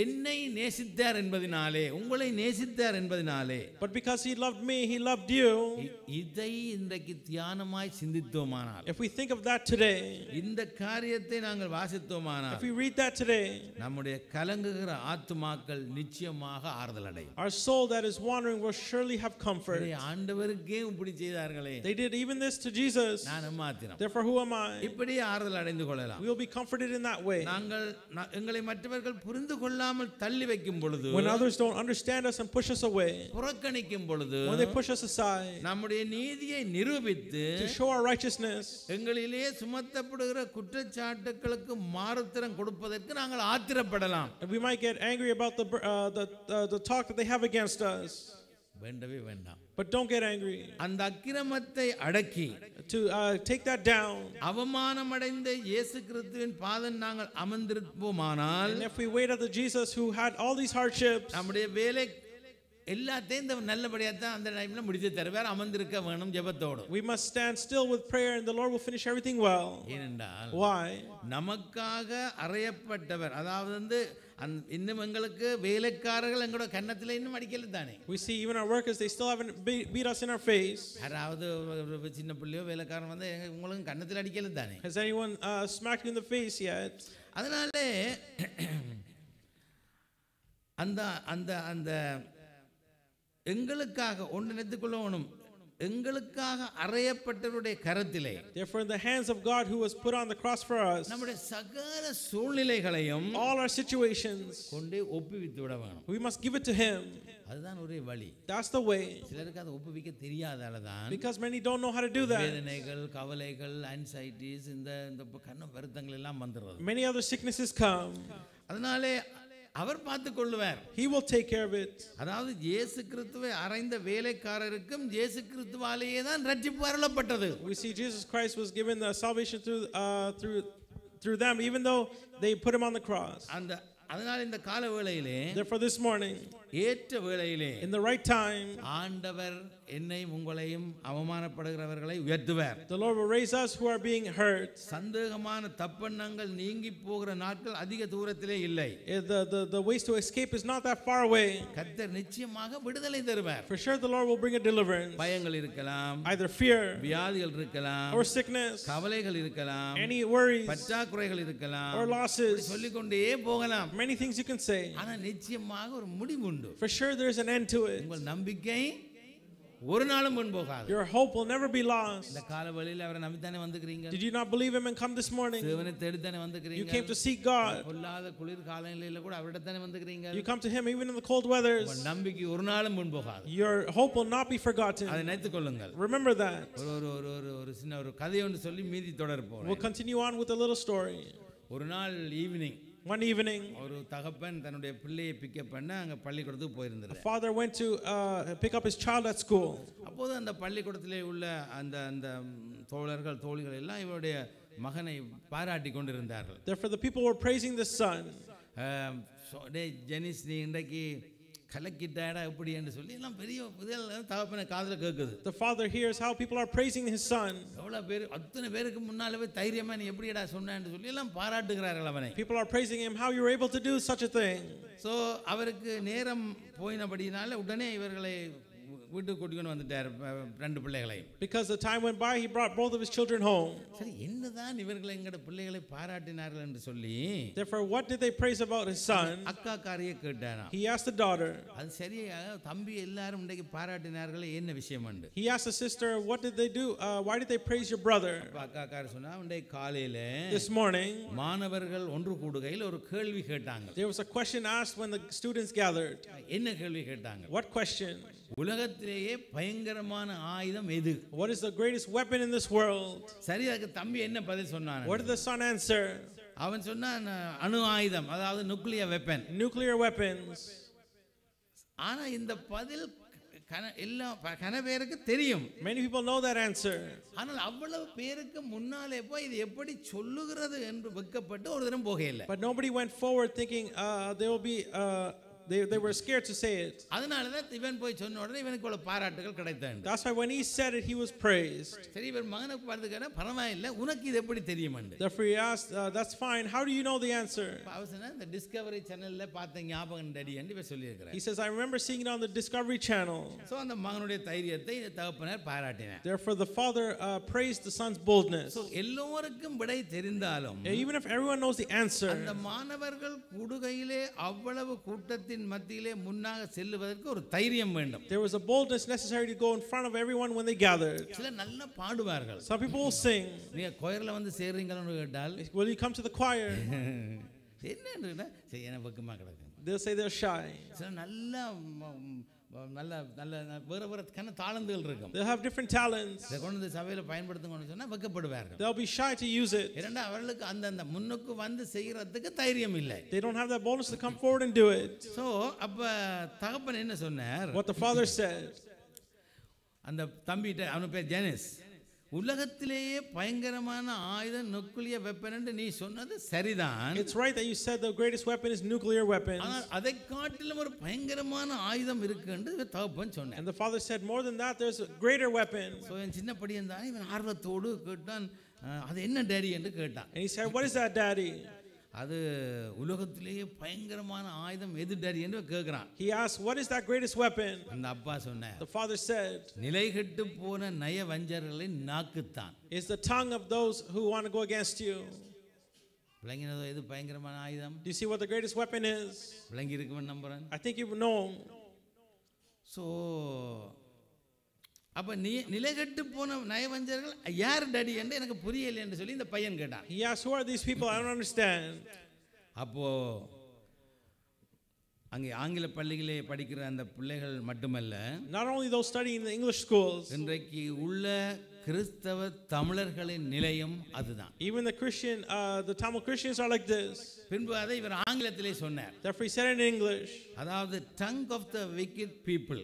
S1: என்னை நேசித்தார் என்பதினாலே, உங்களை நேசித்தார் என்பதினாலே,
S2: but because he loved me, he loved you.
S1: இதை இன்றைக்கு தியானமாய் சிந்தித்தோமானால்,
S2: if we think of that today,
S1: இந்த காரியத்தை நாங்கள் வாசித்தோமானால்,
S2: if we read that today,
S1: நம்முடைய கலங்குகிற ஆத்துமாக்கள் நிச்சயமாக ஆறுதல் அடையும்.
S2: our soul that is wandering will surely have comfort.
S1: ஆண்டவருக்கே இப்படி செய்தார்களே,
S2: they did even this to Jesus,
S1: நான் மாத்திரம்,
S2: therefore who am I?
S1: இப்படி ஆறுதல் அடைந்து கொள்ளலாம்.
S2: we will be comforted in that way.
S1: நாங்கள் எங்களை மற்றவர்கள் புரிந்து கொள்ளாமல் தள்ளி வைக்கும் பொழுது,
S2: when others don't understand us and push us away,
S1: புறக்கணிக்கும் பொழுது,
S2: when they push us aside,
S1: நம்முடைய நீதியை நிரூபித்து
S2: to show our righteousness,
S1: எங்களிலே சுமத்தப்படுகிற குற்றச்சாட்டுகளுக்கு மாறுத்தரம் கொடுப்பதற்கு நாங்கள் ஆத்திரப்படலாம்.
S2: we might get angry about the talk that they have against us.
S1: வேண்டவே வேண்டாம்.
S2: But don't get angry.
S1: அந்த அக்கிரமத்தை அடக்கி
S2: To take that down.
S1: அவமானமடைந்த இயேசு கிறிஸ்துவின் பாதம் நாங்கள் அமர்ந்திருப்போமானால்,
S2: And if we wait at the Jesus who had all these hardships,
S1: நம்முடைய வேலை எல்லாத்தையும் இந்த நல்லபடியாக தான் அந்த டைம்ல முடித்து தருவார். அமர்ந்திருக்க வேணும் ஜெபத்தோடு.
S2: we must stand still with prayer and the Lord will finish everything well.
S1: ஏனென்றால்
S2: Why?
S1: நமக்காக அறையப்பட்டவர், அதாவது இன்னும் எங்களுக்கு வேலைக்காரர்கள் எங்களோட கன்னத்தில் இன்னும் அடிக்கல தானே.
S2: We see even our workers, they still haven't beat us in our face.
S1: யாராவது சின்ன பிள்ளையோ வேலைக்காரன் வந்து உங்களுக்கு கன்னத்தில் அடிக்கல தானே.
S2: Has anyone smacked you in the face yet?
S1: அதனாலே அந்த அந்த அந்த எங்களுக்காக ஒன்று நினைத்துக்கொள்ளணும், எங்களுக்காக அறையப்பட்டவருடைய கரத்திலே,
S2: therefore in the hands of God who was put on the cross for us,
S1: நம்முடைய சகல சூழ்நிலைகளையும்
S2: all our situations
S1: கொண்டே ஒப்புவித்து விட வேணும்.
S2: we must give it to him.
S1: அதுதான் ஒரே வழி.
S2: That's the way.
S1: சிலருக்கு அதை ஒப்புவிக்க தெரியாதால தான்,
S2: because many don't know how to do that.
S1: வேதனைகள், கவலைகள், anxieties, இந்த கண்ண வருத்தங்கள் எல்லாம் வந்துடுறது.
S2: Many other sicknesses come.
S1: அதனாலே அவர் பார்த்துக் கொள்வார்.
S2: He will take care of it.
S1: அதாவது இயேசு கிறிஸ்துவை அறைந்த வேலைக்காரருக்கும் இயேசு கிறிஸ்துவாலேயே தான் ரட்சிப்பு அருளப்பட்டது.
S2: We see Jesus Christ was given the salvation through them, even though they put him on the cross.
S1: அதனால இந்த கால வேளையிலே,
S2: therefore this morning,
S1: ஏற்ற வேளையிலே,
S2: in the right time,
S1: ஆண்டவர் என்னையும் உங்களையும் அவமானப்படுகிறவர்களை உயர்த்துவார்.
S2: the Lord will raise us who are being hurt.
S1: சந்தேகமான தப்பெண்ணங்கள் நீங்கி போகிற நாட்கள் அதிக தூரத்திலே இல்லை.
S2: The ways to escape is not that far away.
S1: கர்த்தர் நிச்சயமாக விடுதலை தருவார்.
S2: For sure the Lord will bring a deliverance.
S1: பயங்கள் இருக்கலாம்,
S2: either fear,
S1: வியாதிகள் இருக்கலாம்,
S2: or sickness,
S1: கவலைகள் இருக்கலாம்,
S2: any worries,
S1: பற்றாக்குறைகள் இருக்கலாம்,
S2: or losses.
S1: சொல்லிக்கொண்டே போகலாம்.
S2: Many things you can say.
S1: ஆனா நிச்சயமாக ஒரு முடிவு உண்டு.
S2: For sure there is an end to it.
S1: உங்கள் நம்பிக்கை ஒரு நாளும் முன் போகாது.
S2: Your hope will never be lost.
S1: இந்த காலவெளியில அவரை நம்பித்தானே வந்திருக்கீங்க.
S2: Did you not believe him and come this morning?
S1: தேவனை தேடித்தானே வந்திருக்கீங்க.
S2: You came to seek God.
S1: பொல்லாத குளிர் காலங்களில கூட அவரிடத்தானே வந்திருக்கீங்க.
S2: You come to him even in the cold weathers.
S1: உங்கள் நம்பிக்கை ஒரு நாளும் முன் போகாது.
S2: Your hope will not be forgotten.
S1: அதை நினைத்துக் கொள்ளுங்கள்.
S2: Remember that.
S1: ஒரு சின்ன ஒரு கதை ஒன்று சொல்லி மீதி தொடர போறேன்.
S2: We'll continue on with a little story.
S1: ஒரு நாள் ஈவினிங்,
S2: one evening,
S1: ஒரு தகப்பன் தன்னுடைய பிள்ளையை பிக்கப் பண்ண அங்க பள்ளிக்கூடத்துக்கு போயிருந்தார்.
S2: a father went to pick up his child at school.
S1: அப்போது அந்த பள்ளிக்கூடத்திலே உள்ள அந்த தோழர்கள் தோழிகள் எல்லாம் இவருடைய மகனை பாராட்டி கொண்டிருந்தார்கள்.
S2: Therefore the people were praising the son.
S1: Jenneys, நீ இன்றைக்கு கலக்கிட்டாடா எப்படி என்று சொல்லி எல்லாம் பெரிய தகப்பனை காதுல கேட்குது.
S2: The father hears how people are praising his son.
S1: எவ்வளவு பேர், அத்தனை பேருக்கு முன்னாலே தைரியமா நீ எப்படிடா சொன்னேன்னு சொல்லி எல்லாம் பாராட்டுகிறார்கள் அவனை.
S2: People are praising him how you were able to do such a thing.
S1: So அவருக்கு நேரம் போயினபடினால உடனே இவர்களை வீட்டுக்கு கூட்டிக்கொண்டு வந்துட்டார், ரெண்டு பிள்ளைகளை.
S2: Because the time went by, he brought both of his children home.
S1: சரி, என்னதான் இவர்கள் எங்கட பிள்ளைகளை பாராட்டினார்கள் என்று சொல்லி,
S2: therefore what did they praise about his son?
S1: அக்கா காரியை கேட்டாராம்.
S2: He asked the daughter.
S1: அது சரியாக தம்பி எல்லாரும் இன்றைக்கு பாராட்டினார்கள், என்ன விஷயம் என்று.
S2: he asked the sister, what did they do? Why did they praise your brother?
S1: அக்கா காரி சொன்னா, இன்றைக்கு காலையில
S2: this morning
S1: மாணவர்கள் ஒன்று கூடுகையில் ஒரு கேள்வி கேட்டாங்க.
S2: there was a question asked when the students gathered.
S1: என்ன கேள்வி கேட்டாங்க?
S2: what question?
S1: உலகத்திலேயே பயங்கரமான ஆயுதம் எது?
S2: what is the greatest weapon in this world?
S1: சரி, அதுக்கு தம்பி என்ன பதில் சொன்னான்?
S2: what did the son answer?
S1: அவன் சொன்னான், அணு ஆயுதம், அதாவது நியூக்ளியர் வெப்பன்.
S2: nuclear weapons.
S1: ஆனா இந்த பதில் கன பேருக்கு தெரியும்.
S2: many people know that answer.
S1: ஆனால் அவ்வளவு பேருக்கு முன்னாலே போய் இது எப்படி சொல்லுகிறது என்று வெட்கப்பட்டு ஒரு தரம் போகல.
S2: but nobody went forward thinking there will be they were scared to say it.
S1: அதனால தான் இவன் போய் சொன்ன உடனே இவனுக்கு ஒரு பாராட்டுகள் கிடைத்தது.
S2: that's why when he said it he was praised.
S1: சரி, இவர் மகனுக்கு பார்த்துக்கற பரவாயில்லை, உனக்கு இது எப்படி தெரியும் என்று.
S2: therefore he asked, that's fine, how do you know the answer?
S1: அவசன இந்த டிஸ்கவரி சேனல்ல பார்த்த ஞாபகம் டடி என்று இவர் சொல்லி இருக்கிறார்.
S2: he says, I remember seeing it on the Discovery Channel.
S1: So அந்த மகனுடைய தைரியத்தை தகப்பனார் பாராட்டினார்.
S2: therefore the father praised the son's boldness.
S1: So எல்லோருக்கும் விடை தெரிந்தாலும்,
S2: even if everyone knows the answer,
S1: அந்த மாணவர்கள் கூடுகையிலே அவ்வளவு கூட்டத்தின் மத்தியிலே முன்னாக செல்லுவதற்கு ஒரு தைரியம் வேண்டும்.
S2: there was a boldness necessary to go in front of everyone when they gathered.
S1: சில நல்ல பாடுவார்கள்.
S2: some people will sing.
S1: நீங்க கோயில்ல வந்து சேர்றீங்கன்னு கேட்டால்,
S2: will you come to the choir?
S1: என்னன்னா சரி, என்ன வெக்கமா கிடக்கு.
S2: they'll say they're shy.
S1: சில நல்ல நல்ல நல்ல வேறு வேறு கண்ண தாளந்துகள் இருக்கும்.
S2: They'll have different talents.
S1: இதை கொண்டு வந்து சபையில் பயன்படுத்துங்கன்னு சொன்னால் வெட்கப்படுவார்கள்.
S2: They'll be shy to use it.
S1: இரண்டா அவர்களுக்கு அந்த முன்னுக்கு வந்து செய்கிறதுக்கு தைரியம் இல்லை.
S2: They don't have that boldness to come forward and do it.
S1: So அப்போ தகப்பன் என்ன சொன்னார்?
S2: What the father said.
S1: அந்த தம்பிகிட்ட அவனு பேர் ஜெனிஸ், உலகத்திலேயே பயங்கரமான ஆயுதம் நியூக்ளியர் வெப்பன் என்று நீ சொன்னது சரிதான்.
S2: It's right that you said the greatest weapon is nuclear weapons.
S1: ஆனால் அதை காட்டிலும் ஒரு பயங்கரமான ஆயுதம் இருக்கு என்று தகப்பன் சொன்னார்.
S2: And the father said more than that there's a greater weapon.
S1: So என் சின்ன படியன் தான் இவன் ஆர்வத்தோடு கேட்டான், அது என்ன டேடி என்று கேட்டான்.
S2: And he said, what is that, daddy?
S1: அது உலகத்திலேயே பயங்கரமான ஆயுதம் எது டேடி என்று கேட்கிறான்.
S2: He asked, what is that greatest weapon?
S1: அந்த அப்பா சொன்னார்,
S2: The father said,
S1: நிலைகெட்டு போன நய வஞ்சர்களின் நாக்குத்தான்.
S2: It's the tongue of those who want to go against you.
S1: விளங்கினதோ எது பயங்கரமான ஆயுதம்?
S2: Do you see what the greatest weapon is?
S1: விளங்கி இருக்குன்னு நம்புறேன்.
S2: I think you know.
S1: So அப்போ நிலைகெட்டு போன நயவஞ்சர்கள் யார் டேடி என்று எனக்கு புரியலை என்று சொல்லி இந்த பையன் கேட்டான்.
S2: He asked, who are these people? I don't understand.
S1: அப்போ அங்கே ஆங்கில பள்ளிகளே படிக்கிற அந்த பிள்ளைகள் மட்டுமல்ல,
S2: Not only those studying in the English schools,
S1: இன்றைக்கு உள்ள கிறிஸ்தவ தமிழர்களின் நிலையம் அதுதான்.
S2: even the Tamil Christians are like this.
S1: பின்பு அதை இவர் ஆங்கிலத்திலே சொன்னார்.
S2: Therefore he said it in English.
S1: அதாவது tongue of the wicked people.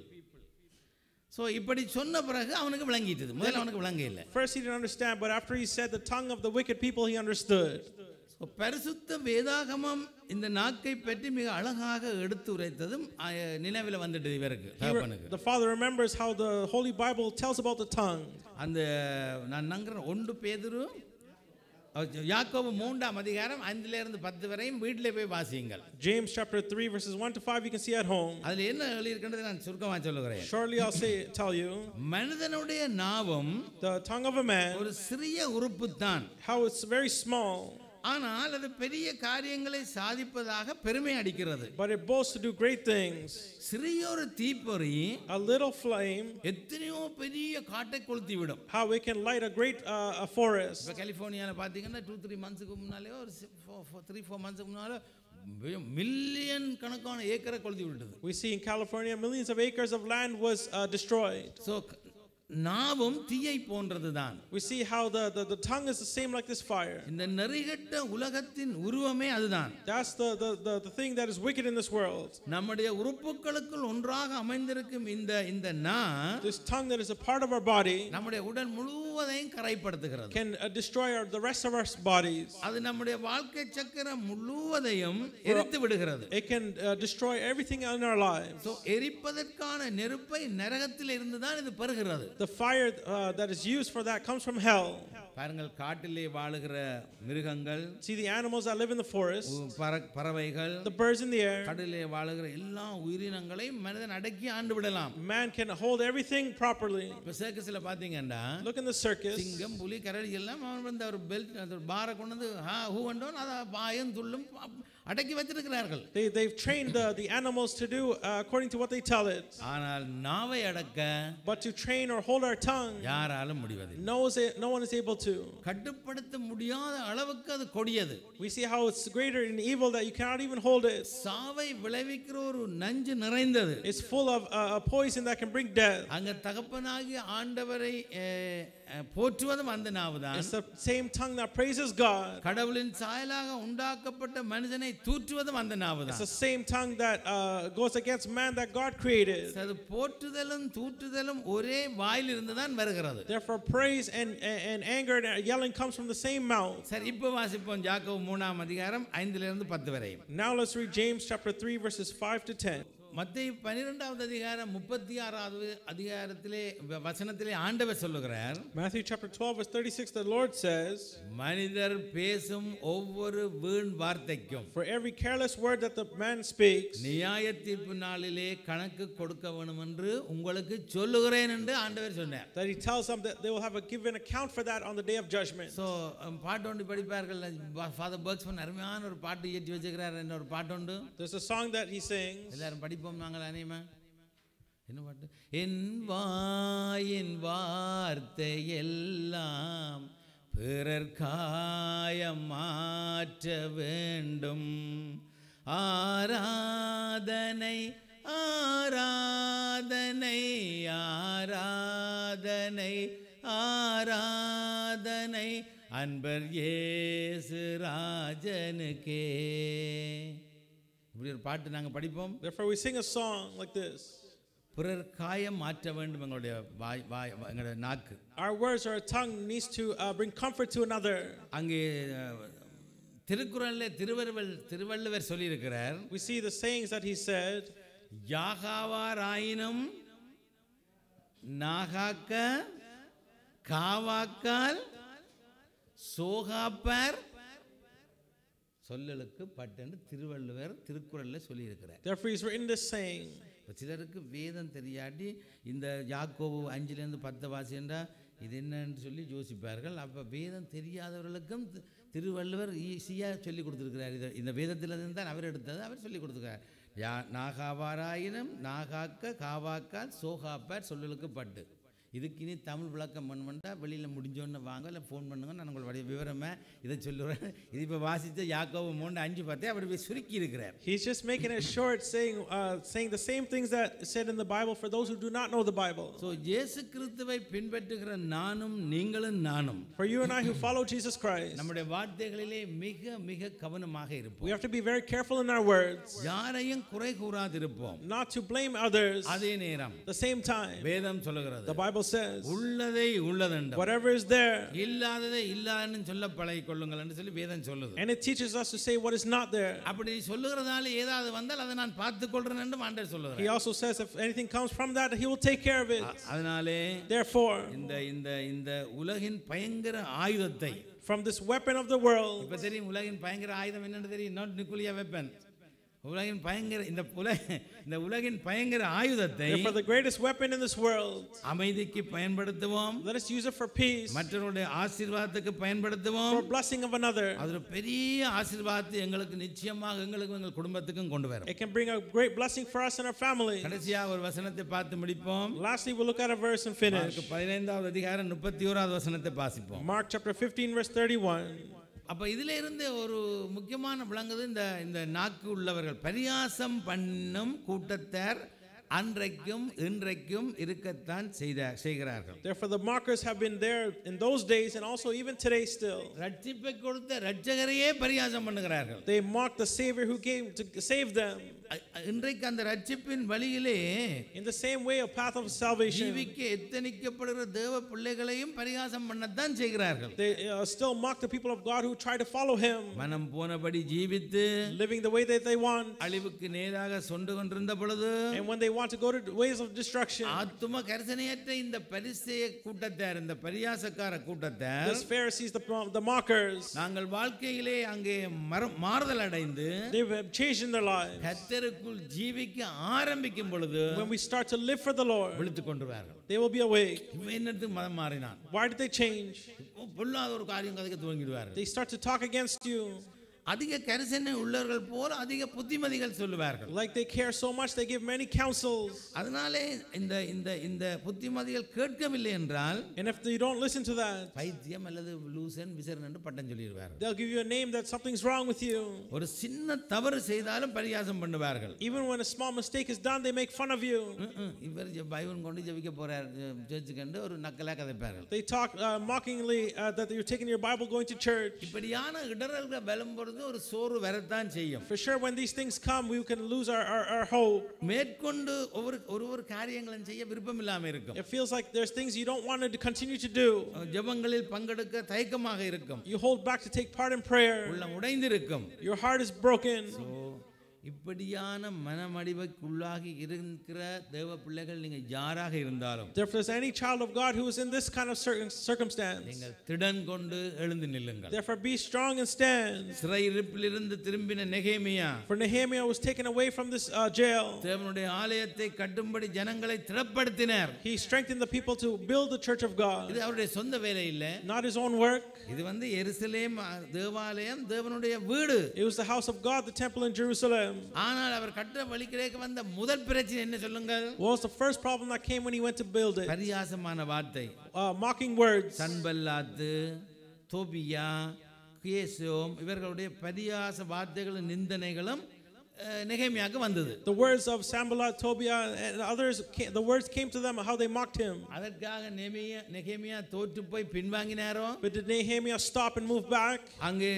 S1: So இப்படி சொன்ன பிறகு அவனுக்கு விளங்கிட்டது. முதல்ல அவனுக்கு விளங்க இல்லை.
S2: First he didn't understand, but after he said the tongue of the wicked people, he understood.
S1: பரிசுத்த வேதாகமம் இந்த நாக்கை பற்றி மிக அழகாக எடுத்து உரைத்ததும் நினைவில் வந்துட்டு இவருக்கு தகப்பனுக்கு.
S2: The father remembers how the Holy Bible tells about the tongue.
S1: அந்த நான் நங்குறேன் 1 பேதுரு யாக்கோபு 3ஆம் அதிகாரம் 5லிருந்து 10 வரையும் வீட்டிலே போய் வாசியுங்கள்.
S2: James chapter 3 verses 1 to 5 you can see at home.
S1: அதுல என்ன எழுதி இருக்குன்றதை நான் சுருக்கமாக சொல்லுகிறேன்.
S2: Shortly I'll tell you.
S1: மனிதனுடைய நாவும்
S2: The tongue of a man,
S1: ஒரு சிறிய உறுப்பு தான்.
S2: how it's very small.
S1: ஆனால் அது பெரிய காரியங்களை சாதிப்பதாக பெருமை அடிக்கிறது.
S2: But it boasts to do great things.
S1: சிறிய ஒரு தீப்பொறி
S2: A little flame,
S1: எத்தனையோ பெரிய காட்டை கொளுத்தி விடும்.
S2: how it can light a great forest.
S1: இப்போ கலிஃபோர்னியால பாத்தீங்கன்னா 2-3 மந்த்ஸ்க்கு முன்னாலே ஒரு 3-4 மந்த்ஸ்க்கு முன்னாலே மில்லியன் கணக்கான ஏக்கரை கொளுத்தி விட்டது.
S2: We see in California millions of acres of land was destroyed.
S1: So நாவும் தீயை போன்றதுதான்.
S2: We see how the tongue is the same like this fire.
S1: இந்த நெறிகெட்ட உலகத்தின் உருவமே அதுதான்.
S2: That's the thing that is wicked in this world.
S1: நம்முடைய உறுப்புகளுக்குள் ஒன்றாக அமைந்திருக்கும் இந்த நா,
S2: This tongue that is a part of our body,
S1: நம்முடைய உடல் முழுவதையும் கரைப்படுத்துகிறது.
S2: can destroy the rest of our bodies.
S1: அது நம்முடைய வாழ்க்கை சக்கரம் முழுவதையும் எரித்து விடுகிறது.
S2: It can destroy everything in our lives.
S1: So எரிப்பதற்கான நெருப்பை நரகத்தில் இருந்து தான் இது பெறுகிறது.
S2: The fire that is used for that comes from hell.
S1: பாருங்கள், காட்டிலே வாழுகிற மிருகங்கள்,
S2: See the animals that live in the forest,
S1: பறவைகள்,
S2: the birds in the air.
S1: கடலிலே வாழுகிற எல்லா உயிரினங்களையும் மனிதன் அடக்கி ஆண்டு விடலாம்.
S2: Man can hold everything properly.
S1: இப்போ சர்க்கஸ்ல பாத்தீங்கன்னா
S2: Look in the circus.
S1: சிங்கம், புலி, கரடி எல்லாம் அவன் வந்து ஒரு பெல்ட் அந்த பாரை கொண்டு வந்து ஹூ வண்டோன் அதை பாயம் துள்ளும் அடக்கி வச்சிருக்கிறார்கள்.
S2: They've trained the animals to do according to what they tell it.
S1: ஆனால் நாவை அடக்க
S2: But to train or hold our tongue,
S1: யாராலும் முடிவதில்லை.
S2: no one is able to.
S1: கட்டுப்படுத்த முடியாத அளவுக்கு அது கொடியது.
S2: We see how it's greater in evil that you cannot even hold it.
S1: சாவை விளைவிக்கிற ஒரு நஞ்சு நிறைந்தது.
S2: It's full of a poison that can bring death.
S1: அங்க தகப்பனாகிய ஆண்டவரை போற்றுவதும் அந்த நாவுதான்.
S2: It's the same tongue that praises God.
S1: கடவுளின் சாயலாக உண்டாக்கப்பட்ட மனிதனை தூற்றுவதும் அந்த நாவுதான்.
S2: It's the same tongue that goes against man that God created.
S1: அது போற்றுதலும் தூற்றுதலும் ஒரே வாயில் இருந்து தான் வருகிறது.
S2: Therefore praise and anger and yelling comes from the same mouth.
S1: சரி, இப்போ வாசிப்போம் யாக்கோபு 3ஆம் அதிகாரம் 5லிருந்து 10 வரை.
S2: Now let's read James chapter 3 verses 5 to 10.
S1: மத்தேயு 12ஆவது அதிகாரம் 36வது அதிகாரத்திலே வசனத்திலே ஆண்டவர் சொல்லுகிறார்.
S2: Matthew chapter 12 verse 36 the Lord says,
S1: மனிதர் பேசும் ஒவ்வொரு வீண் வார்த்தைக்கும்
S2: for every careless word that the man speaks,
S1: நியாய தீர்ப்பு நாளிலே கணக்கு கொடுக்க வேண்டும் என்று உங்களுக்கு சொல்லுகிறேன் என்று ஆண்டவர் சொன்னார்.
S2: that he tells them that they will have a given account for that on the day of judgment.
S1: So பாட்டு ஒன்று படிப்பார்கள். ஃபாதர் பர்க்ஸ்மன் அருமையான ஒரு பாட்டு இயற்றி வச்சிருக்கிறார். என்ன ஒரு பாட்டு உண்டு.
S2: There's a song that he sings.
S1: எல்லாரும் படிப்போம் நாங்கள் அனைமா. என்ன பாட்டு? என் வாயின் வார்த்தை எல்லாம் பிறர் காயம் மாற்ற வேண்டும், ஆராதனை ஆராதனை ஆராதனை ஆராதனை அன்பர் இயேசு ராஜனுக்கே. இப்படி ஒரு பாட்டு நாங்கள் படிப்போம்.
S2: Therefore we sing a song like this.
S1: பிறர் காயம் மாற்ற வேண்டும் எங்களுடைய எங்களுடைய நாக்கு.
S2: Our words or our tongue needs to bring comfort to another.
S1: அங்கே திருக்குறளில் திருவள்ளுவர் சொல்லியிருக்கிறார்.
S2: We see the sayings that he said.
S1: யாகாவாராயினும் நாகாக்க காவாக்கால் சோகாப்பர் சொல்லலுக்கு பட்டென்று Thiruvalluvar திருக்குறளில் சொல்லியிருக்கிறார்.
S2: Therefore he's written this saying.
S1: சிலருக்கு வேதம் தெரியாட்டி இந்த யாக்கோபு 5-10 வாசின்றா இது என்னன்னு சொல்லி யோசிப்பார்கள். அப்போ வேதம் தெரியாதவர்களுக்கும் திருவள்ளுவர் ஈஸியாக சொல்லி கொடுத்துருக்கிறார். இந்த வேதத்திலிருந்து தான் அவர் எடுத்தது, அவர் சொல்லி கொடுத்துருக்கார். நாகாவாராயினும் நாகாக்க காவாக்கால் சோகாப்பார் சொல்லலுக்கு பட்டு. இதுக்கு இனி தமிழ் விளக்கம் பண்ணா வெளியில் முடிஞ்சோன்னு வாங்க, இல்லை ஃபோன் பண்ணுங்க, நான் உங்களுடைய விவரமாக இதை சொல்லுவேன். இது இப்போ வாசித்த யாக்கோபு 3:5 அவர் சுருக்கி இருக்கிறார்.
S2: He's just making it short, saying the same things that said in the Bible for those who do not know the Bible.
S1: So இயேசு கிறிஸ்துவை பின்பற்றுகிற நானும் நீங்களும் நானும்,
S2: for you and I who follow Jesus Christ,
S1: நம்முடைய வார்த்தைகளிலே மிக மிக கவனமாக இருப்போம்.
S2: we have to be very careful in our words.
S1: யாரையும் குறை கூறாதிருப்போம்.
S2: not to blame others.
S1: அதே நேரம்
S2: the same time
S1: வேதம் சொல்லுகிறது,
S2: the Bible says,
S1: உள்ளதை உள்ளதென்று,
S2: whatever is there,
S1: இல்லாததை இல்லன்னு சொல்ல பழகிக்கொள்ளுங்கள் என்று சொல்லி வேதம் சொல்லுது.
S2: and it teaches us to say what is not there.
S1: அப்படி சொல்லுகிறதால ஏதாவது வந்தால் அதை நான் பார்த்துக்கொள்றேன் என்று ஆண்டவர் சொல்லுகிறார்.
S2: He also says if anything comes from that, he will take care of it.
S1: அதனாலே
S2: therefore
S1: இந்த உலகின் பயங்கர ஆயுதத்தை,
S2: from this weapon of the world,
S1: இப்ப தெரியும் உலகின் பயங்கர ஆயுதம் என்னன்னு தெரியும், not nuclear weapon. உலகின் பயங்கர இந்த உலகின் பயங்கர ஆயுதத்தை,
S2: for the greatest weapon in this world,
S1: அமைதிக்கு பயன்படுத்துவோம்.
S2: let us use it for peace,
S1: மற்றவருடைய ஆசீர்வாதத்துக்கு பயன்படுத்துவோம்,
S2: for blessing of another.
S1: அது ஒரு பெரிய ஆசீர்வாதத்தை எங்களுக்கு நிச்சயமாக எங்களுக்கும் எங்கள் குடும்பத்துக்கும் கொண்டு வரும்.
S2: it can bring a great blessing for us and our family.
S1: கடைசியா ஒரு வசனத்தை பார்த்து முடிப்போம்.
S2: lastly we'll look at a verse and finish.
S1: Mark 15வது அதிகாரம் 31வது வசனத்தை வாசிப்போம்.
S2: Mark chapter 15 verse 31.
S1: அப்போ இதில் இருந்து ஒரு முக்கியமான விளங்குது, இந்த நாக்கு உள்ளவர்கள் பரியாசம் பண்ணும் கூட்டத்தார் அன்றைக்கும் இன்றைக்கும் இருக்கத்தான் செய்கிறார்கள்.
S2: therefore the mockers have been there in those days and also even today still.
S1: ரட்சிப்பை கொடுத்த இரட்சகரையே பரியாசம் பண்ணுகிறார்கள்.
S2: they mock the Savior who came to save them.
S1: இன்றைக்கு அந்த ரட்சிப்பின் வழியிலே
S2: in the same way a path of salvation,
S1: ஜீவிக்க எத்தனிக்கப்படுகிற தேவ பிள்ளைகளையும் பரியாசம் பண்ணத்தான் செய்கிறார்கள்.
S2: they still mock the people of God who try to follow him,
S1: மனம் போனபடி ஜீவித்து
S2: living the way that they want,
S1: அழிவுக்கு நேராக சொண்டு கொண்டிருந்த பொழுது,
S2: and when they want to go to ways of destruction,
S1: ஆத்தும கரிசனையற்ற இந்த பரிசேய கூட்டத்தார், இந்த பரியாசக்கார கூட்டத்தார்,
S2: the Pharisees, the mockers,
S1: நாங்கள் வாழ்க்கையிலே அங்கே மாறுதல் அடைந்து
S2: they've changed in their lives.
S1: கர்த்தருக்குள் ஜீவிக்க ஆரம்பிக்கும் பொழுது,
S2: when we start to live for the Lord,
S1: விழித்துக் கொண்டுவார்கள்.
S2: they will be awake.
S1: இவன் என்னத்துக்கு மதம் மாறினான்,
S2: why did they change?
S1: பொல்லாத ஒரு காரியம் கதைக்க துவங்கிடுவார்கள்.
S2: they start to talk against you.
S1: அதிக கரிசனை உள்ளவர்கள் போல அதிக புத்திமதிகள் சொல்லுவார்கள்.
S2: like they care so much, they give many counsels.
S1: அதனாலே இந்த புத்திமதிகள் கேட்கவில்லை என்றால்,
S2: and if you don't listen to that,
S1: பைத்தியம் அல்லது லூசன் விசரன் என்று பட்டம் சொல்லிடுவார்கள்.
S2: they'll give you a name that something's wrong with you.
S1: ஒரு சின்ன தவறு செய்தாலும் பரியாசம் பண்ணுவார்கள்.
S2: even when a small mistake is done, they make fun of you.
S1: இவர் பைபிள் கொண்டு ஜெபிக்க போறார் சர்ச்சுக்கு என்று ஒரு நக்கலா கதைப்பார்கள்.
S2: they talk mockingly that you're taking your Bible going to church.
S1: இப்படியான இடரல்கள் வரும்போது ஒரு சோறு வரத்தான் செய்யும்.
S2: for sure when these things come, we can lose our hope.
S1: மேற்கொண்டு ஒவ்வொரு காரியங்களும் செய்ய விருப்பம் இல்லாம இருக்கும்.
S2: it feels like there's things you don't want to continue to do.
S1: ஜெபங்களில் பங்கெடுக்க தயக்கமாக இருக்கும்.
S2: you hold back to take part in prayer.
S1: உள்ளம் உடைந்திருக்கும்.
S2: your heart is broken.
S1: இப்படியான மனமடிவுக்குள்ளாகி இருக்கிற தேவ பிள்ளைகள் நீங்க யாராக இருந்தாலும்,
S2: therefore if any child of God who is in this kind of circumstance,
S1: நீங்கள் திடன் கொண்டு எழுந்து நில்லுங்கள்.
S2: therefore be strong and stand.
S1: சிறையிருப்பிலிருந்து திரும்பின நெகேமியா,
S2: for Nehemiah was taken away from this jail,
S1: தேவனுடைய ஆலயத்தை கட்டும்படி ஜனங்களை திடப்படுத்தினார்.
S2: he strengthened the people to build the church of God.
S1: இது அவருடைய சொந்த வேலை இல்ல,
S2: not his own work.
S1: இது எருசலேம் தேவாலயம், தேவனுடைய வீடு.
S2: it was the house of God, the temple in Jerusalem.
S1: ஆனால் அவர் கட்ட வழிக்கிறேக்கு வந்த முதல் பிரச்சனை என்ன சொல்லுங்கள்?
S2: what was the first problem that came when he went to build it?
S1: பரியாசமான வார்த்தை,
S2: mocking words.
S1: சன்பல்லாத்து, தோபியா, கேசோம் இவர்களுடைய பரியாச வார்த்தைகளும் நிந்தனைகளும் நெகேமியாவுக்கு வந்தது.
S2: The words of Sanballat, Tobiah, and others, the words came to them how they mocked him.
S1: அதற்காக நெகேமியா தோற்று போய் பின்வாங்கினாரோ?
S2: But did Nehemiah stop and move back?
S1: அங்கே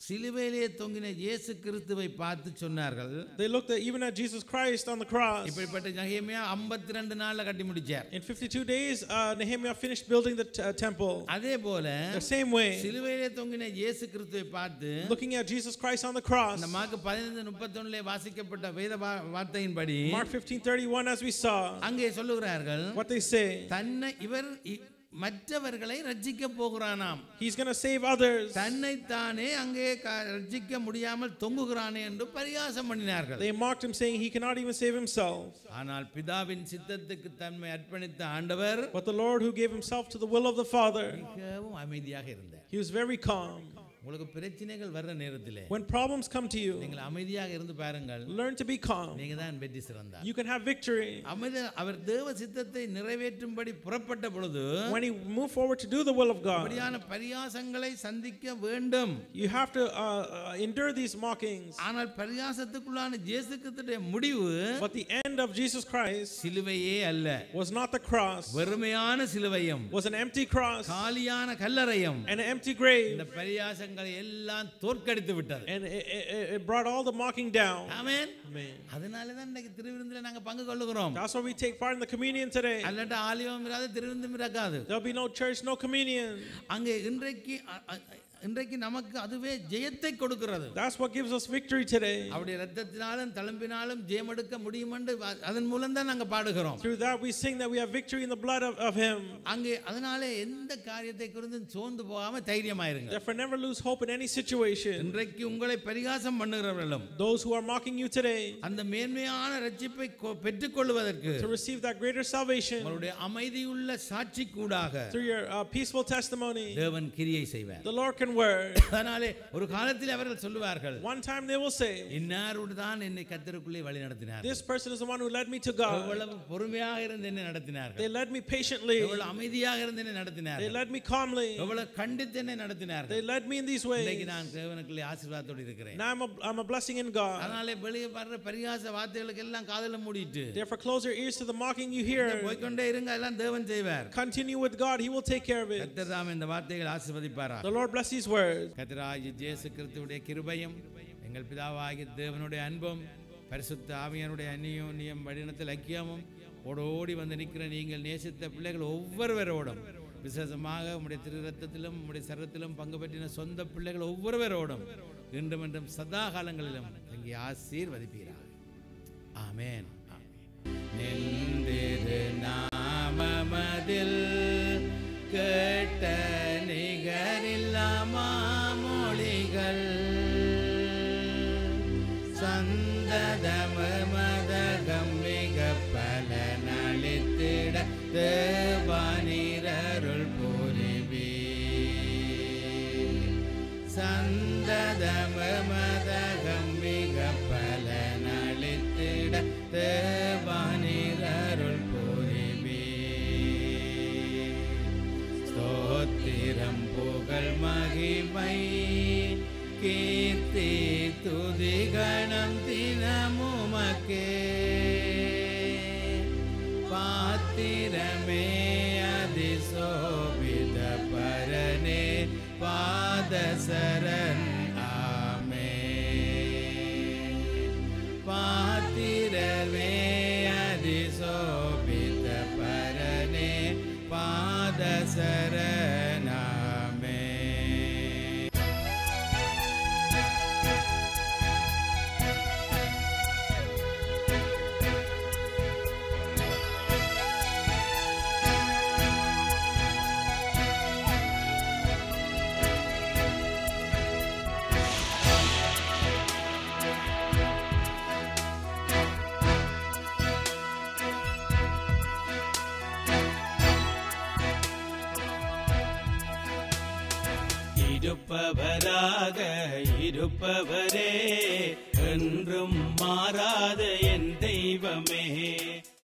S1: சிலுவையிலே தொங்கின இயேசு கிறிஸ்துவை பார்த்து சொன்னார்கள்.
S2: They looked even at Jesus Christ on the cross.
S1: இப்படிப்பட்ட நெகேமியா 52 நாள்ல கட்டி முடிச்சார்.
S2: In 52 days Nehemiah finished building the temple.
S1: அதேபோல
S2: the same way
S1: சிலுவையிலே தொங்கின இயேசு கிறிஸ்துவை பார்த்து
S2: looking at Jesus Christ on the cross.
S1: இந்த மார்க் 15:31லே வாசிக்கப்பட்ட வேத வார்த்தையின்படி
S2: Mark 15:31 as we saw.
S1: அங்கே சொல்லுகிறார்கள்.
S2: What they say?
S1: தன்னை இவர் மற்றவர்களை ரட்சிக்க போகிறானாம்.
S2: He's going to save others.
S1: தன்னை தானே அங்கே ரட்சிக்க முடியாமல் தொங்குகிறானே என்று பரியாசம் பண்ணினார்கள்.
S2: They mocked him saying he cannot even save himself.
S1: ஆனால் பிதாவின் சித்தத்துக்கு தன்னை அர்ப்பணித்த ஆண்டவர்
S2: But the Lord who gave himself to the will of the Father,
S1: மிகவும் அமைதியாக இருந்தார்.
S2: he was very calm.
S1: உங்களுக்கு பிரச்சனைகள் வர்ற நேரத்திலே
S2: When problems come to you,
S1: நீங்கள் அமைதியாக இருந்து பாருங்கள்.
S2: learn to be calm.
S1: நீங்க தான் வெற்றி சிறந்தார்.
S2: You can have victory.
S1: அவர் தேவ சித்தத்தை நிறைவேற்றும்படி புறப்பட்ட பொழுது
S2: When he moved forward to do the will of God,
S1: அப்படியான பரியாசங்களை சந்திக்க வேண்டும்.
S2: you have to endure these mockings.
S1: ஆனால் பரியாசத்துக்குள்ளான இயேசு கிறிஸ்துவின் முடிவு
S2: But the end of Jesus Christ
S1: சிலுவையே அல்ல.
S2: was not the cross.
S1: வெறுமையான சிலுவையும்
S2: Was an empty cross.
S1: காலியான கல்லறையும்
S2: An empty grave.
S1: இந்த பரியாசங்களை எல்லாம் தோற்கடித்து விட்டது.
S2: And it brought all the mocking down.
S1: Amen.
S2: Amen.
S1: அதனால தான் இன்னைக்கு திருவிருந்திலே நாங்க பங்கு கொள்ளுகிறோம்.
S2: That's why we take part in the communion today.
S1: அல்லட்ட ஆலயம் இராது திருவிருந்தும் இருக்காது.
S2: There'll be no church, no communion.
S1: அங்கே இன்றைக்கு நமக்கு அதுவே ஜெயத்தை கொடுக்கிறது.
S2: That's what gives us victory today.
S1: அவருடைய இரத்தத்தினாலும் தழும்பினாலும் ஜெயம் எடுக்க முடியும் என்று அதன் மூலம் தான் நாங்க பாடுகிறோம்.
S2: Through that we sing that we have victory in the blood of him.
S1: அங்கே அதனால எந்த காரியத்தை குறித்தும் சோர்ந்து போகாம தைரியமாயிருங்க.
S2: Therefore never lose hope in any situation.
S1: இன்றைக்கு உங்களை பரிகாசம் பண்ணுகிறவர்களும்
S2: those who are mocking you today,
S1: அந்த மேன்மையான இரட்சிப்பை பெற்றுக்கொள்வதற்கு
S2: to receive that greater salvation,
S1: உங்களுடைய அமைதியுள்ள சாட்சி கூடாக
S2: through your peaceful testimony,
S1: தேவன் கிரியை செய்வார்.
S2: the Lord can work.
S1: அதனாலே ஒரு காலத்தில் அவர்கள் சொல்லுவார்கள்,
S2: one time they will say,
S1: இன்னாரோடு தான் என்னை கர்த்தருக்குள்ளே வழி நடத்தினார்.
S2: this person is the one who led me to God.
S1: எவ்வளவு பொறுமையாக இருந்து என்னை நடத்தினார்கள்.
S2: They led me patiently.
S1: எவ்வளவு அமைதியாக இருந்து என்னை நடத்தினார்கள்.
S2: They led me calmly.
S1: எவ்வளவு கண்டித்து என்னை நடத்தினார்கள்.
S2: They led me in these ways.
S1: இன்னைக்கு நான் தேவனுக்குள்ளே ஆசீர்வாதத்தோடு இருக்கிறேன்.
S2: Now I'm a blessing in God.
S1: அதனாலே வெளியே வர்ற பரிகாச வார்த்தைகளுக்கு எல்லாம் காதுல மூடிட்டு,
S2: therefore close your ears to the mocking you hear.
S1: போய்க்கொண்டே இருங்க, எல்லாம் தேவன் செய்வார்.
S2: continue with God, he will take care of it.
S1: கர்த்தர் தாமே இந்த வார்த்தைகளை ஆசீர்வதிப்பாரா.
S2: the Lord bless these words.
S1: கர்த்தராகிய இயேசு கிறிஸ்துவுடைய கிருபையும் எங்கள் பிதாவாகிய தேவனுடைய அன்பும் பரிசுத்த ஆவியானுடைய அந்நியோன்யம் வழிநடத்தல் ஐக்கியமும் ஓடோடி வந்து நிற்கிற நீங்கள் நேசித்த பிள்ளைகள் ஒவ்வொருவரோடும், விசேஷமாக உம்முடைய திரு ரத்தத்திலும் உம்முடைய சரத்திலும் பங்கு பெற்றின சொந்த பிள்ளைகள் ஒவ்வொருவரோடும் இன்றும் என்றும் சதா காலங்களிலும் இங்கே ஆசீர்வதிப்பீராக. ஆமென். நின்றிரு நாமமதில் கேட்ட நிகரில்லாமா மொழிகள் சந்ததமதகம் மிக பலனளித்திட தேவானிரருள் புரிவி சந்ததமதகம் மிக பலனளித்திட தேவானிரருள் புரிவி ஸ்தோத்திரம் புகழ் மகிமை கீர்த்தி துதிகணம் தினமுமக்கே பாத்திரமே அதிசோபித பரனே பாதசரண் ஆமே பாத்திரமே அதிசோபித பரனே பாதசரண் ஆமே. இருப்பவராக இருப்பவரே என்றும் மாறாத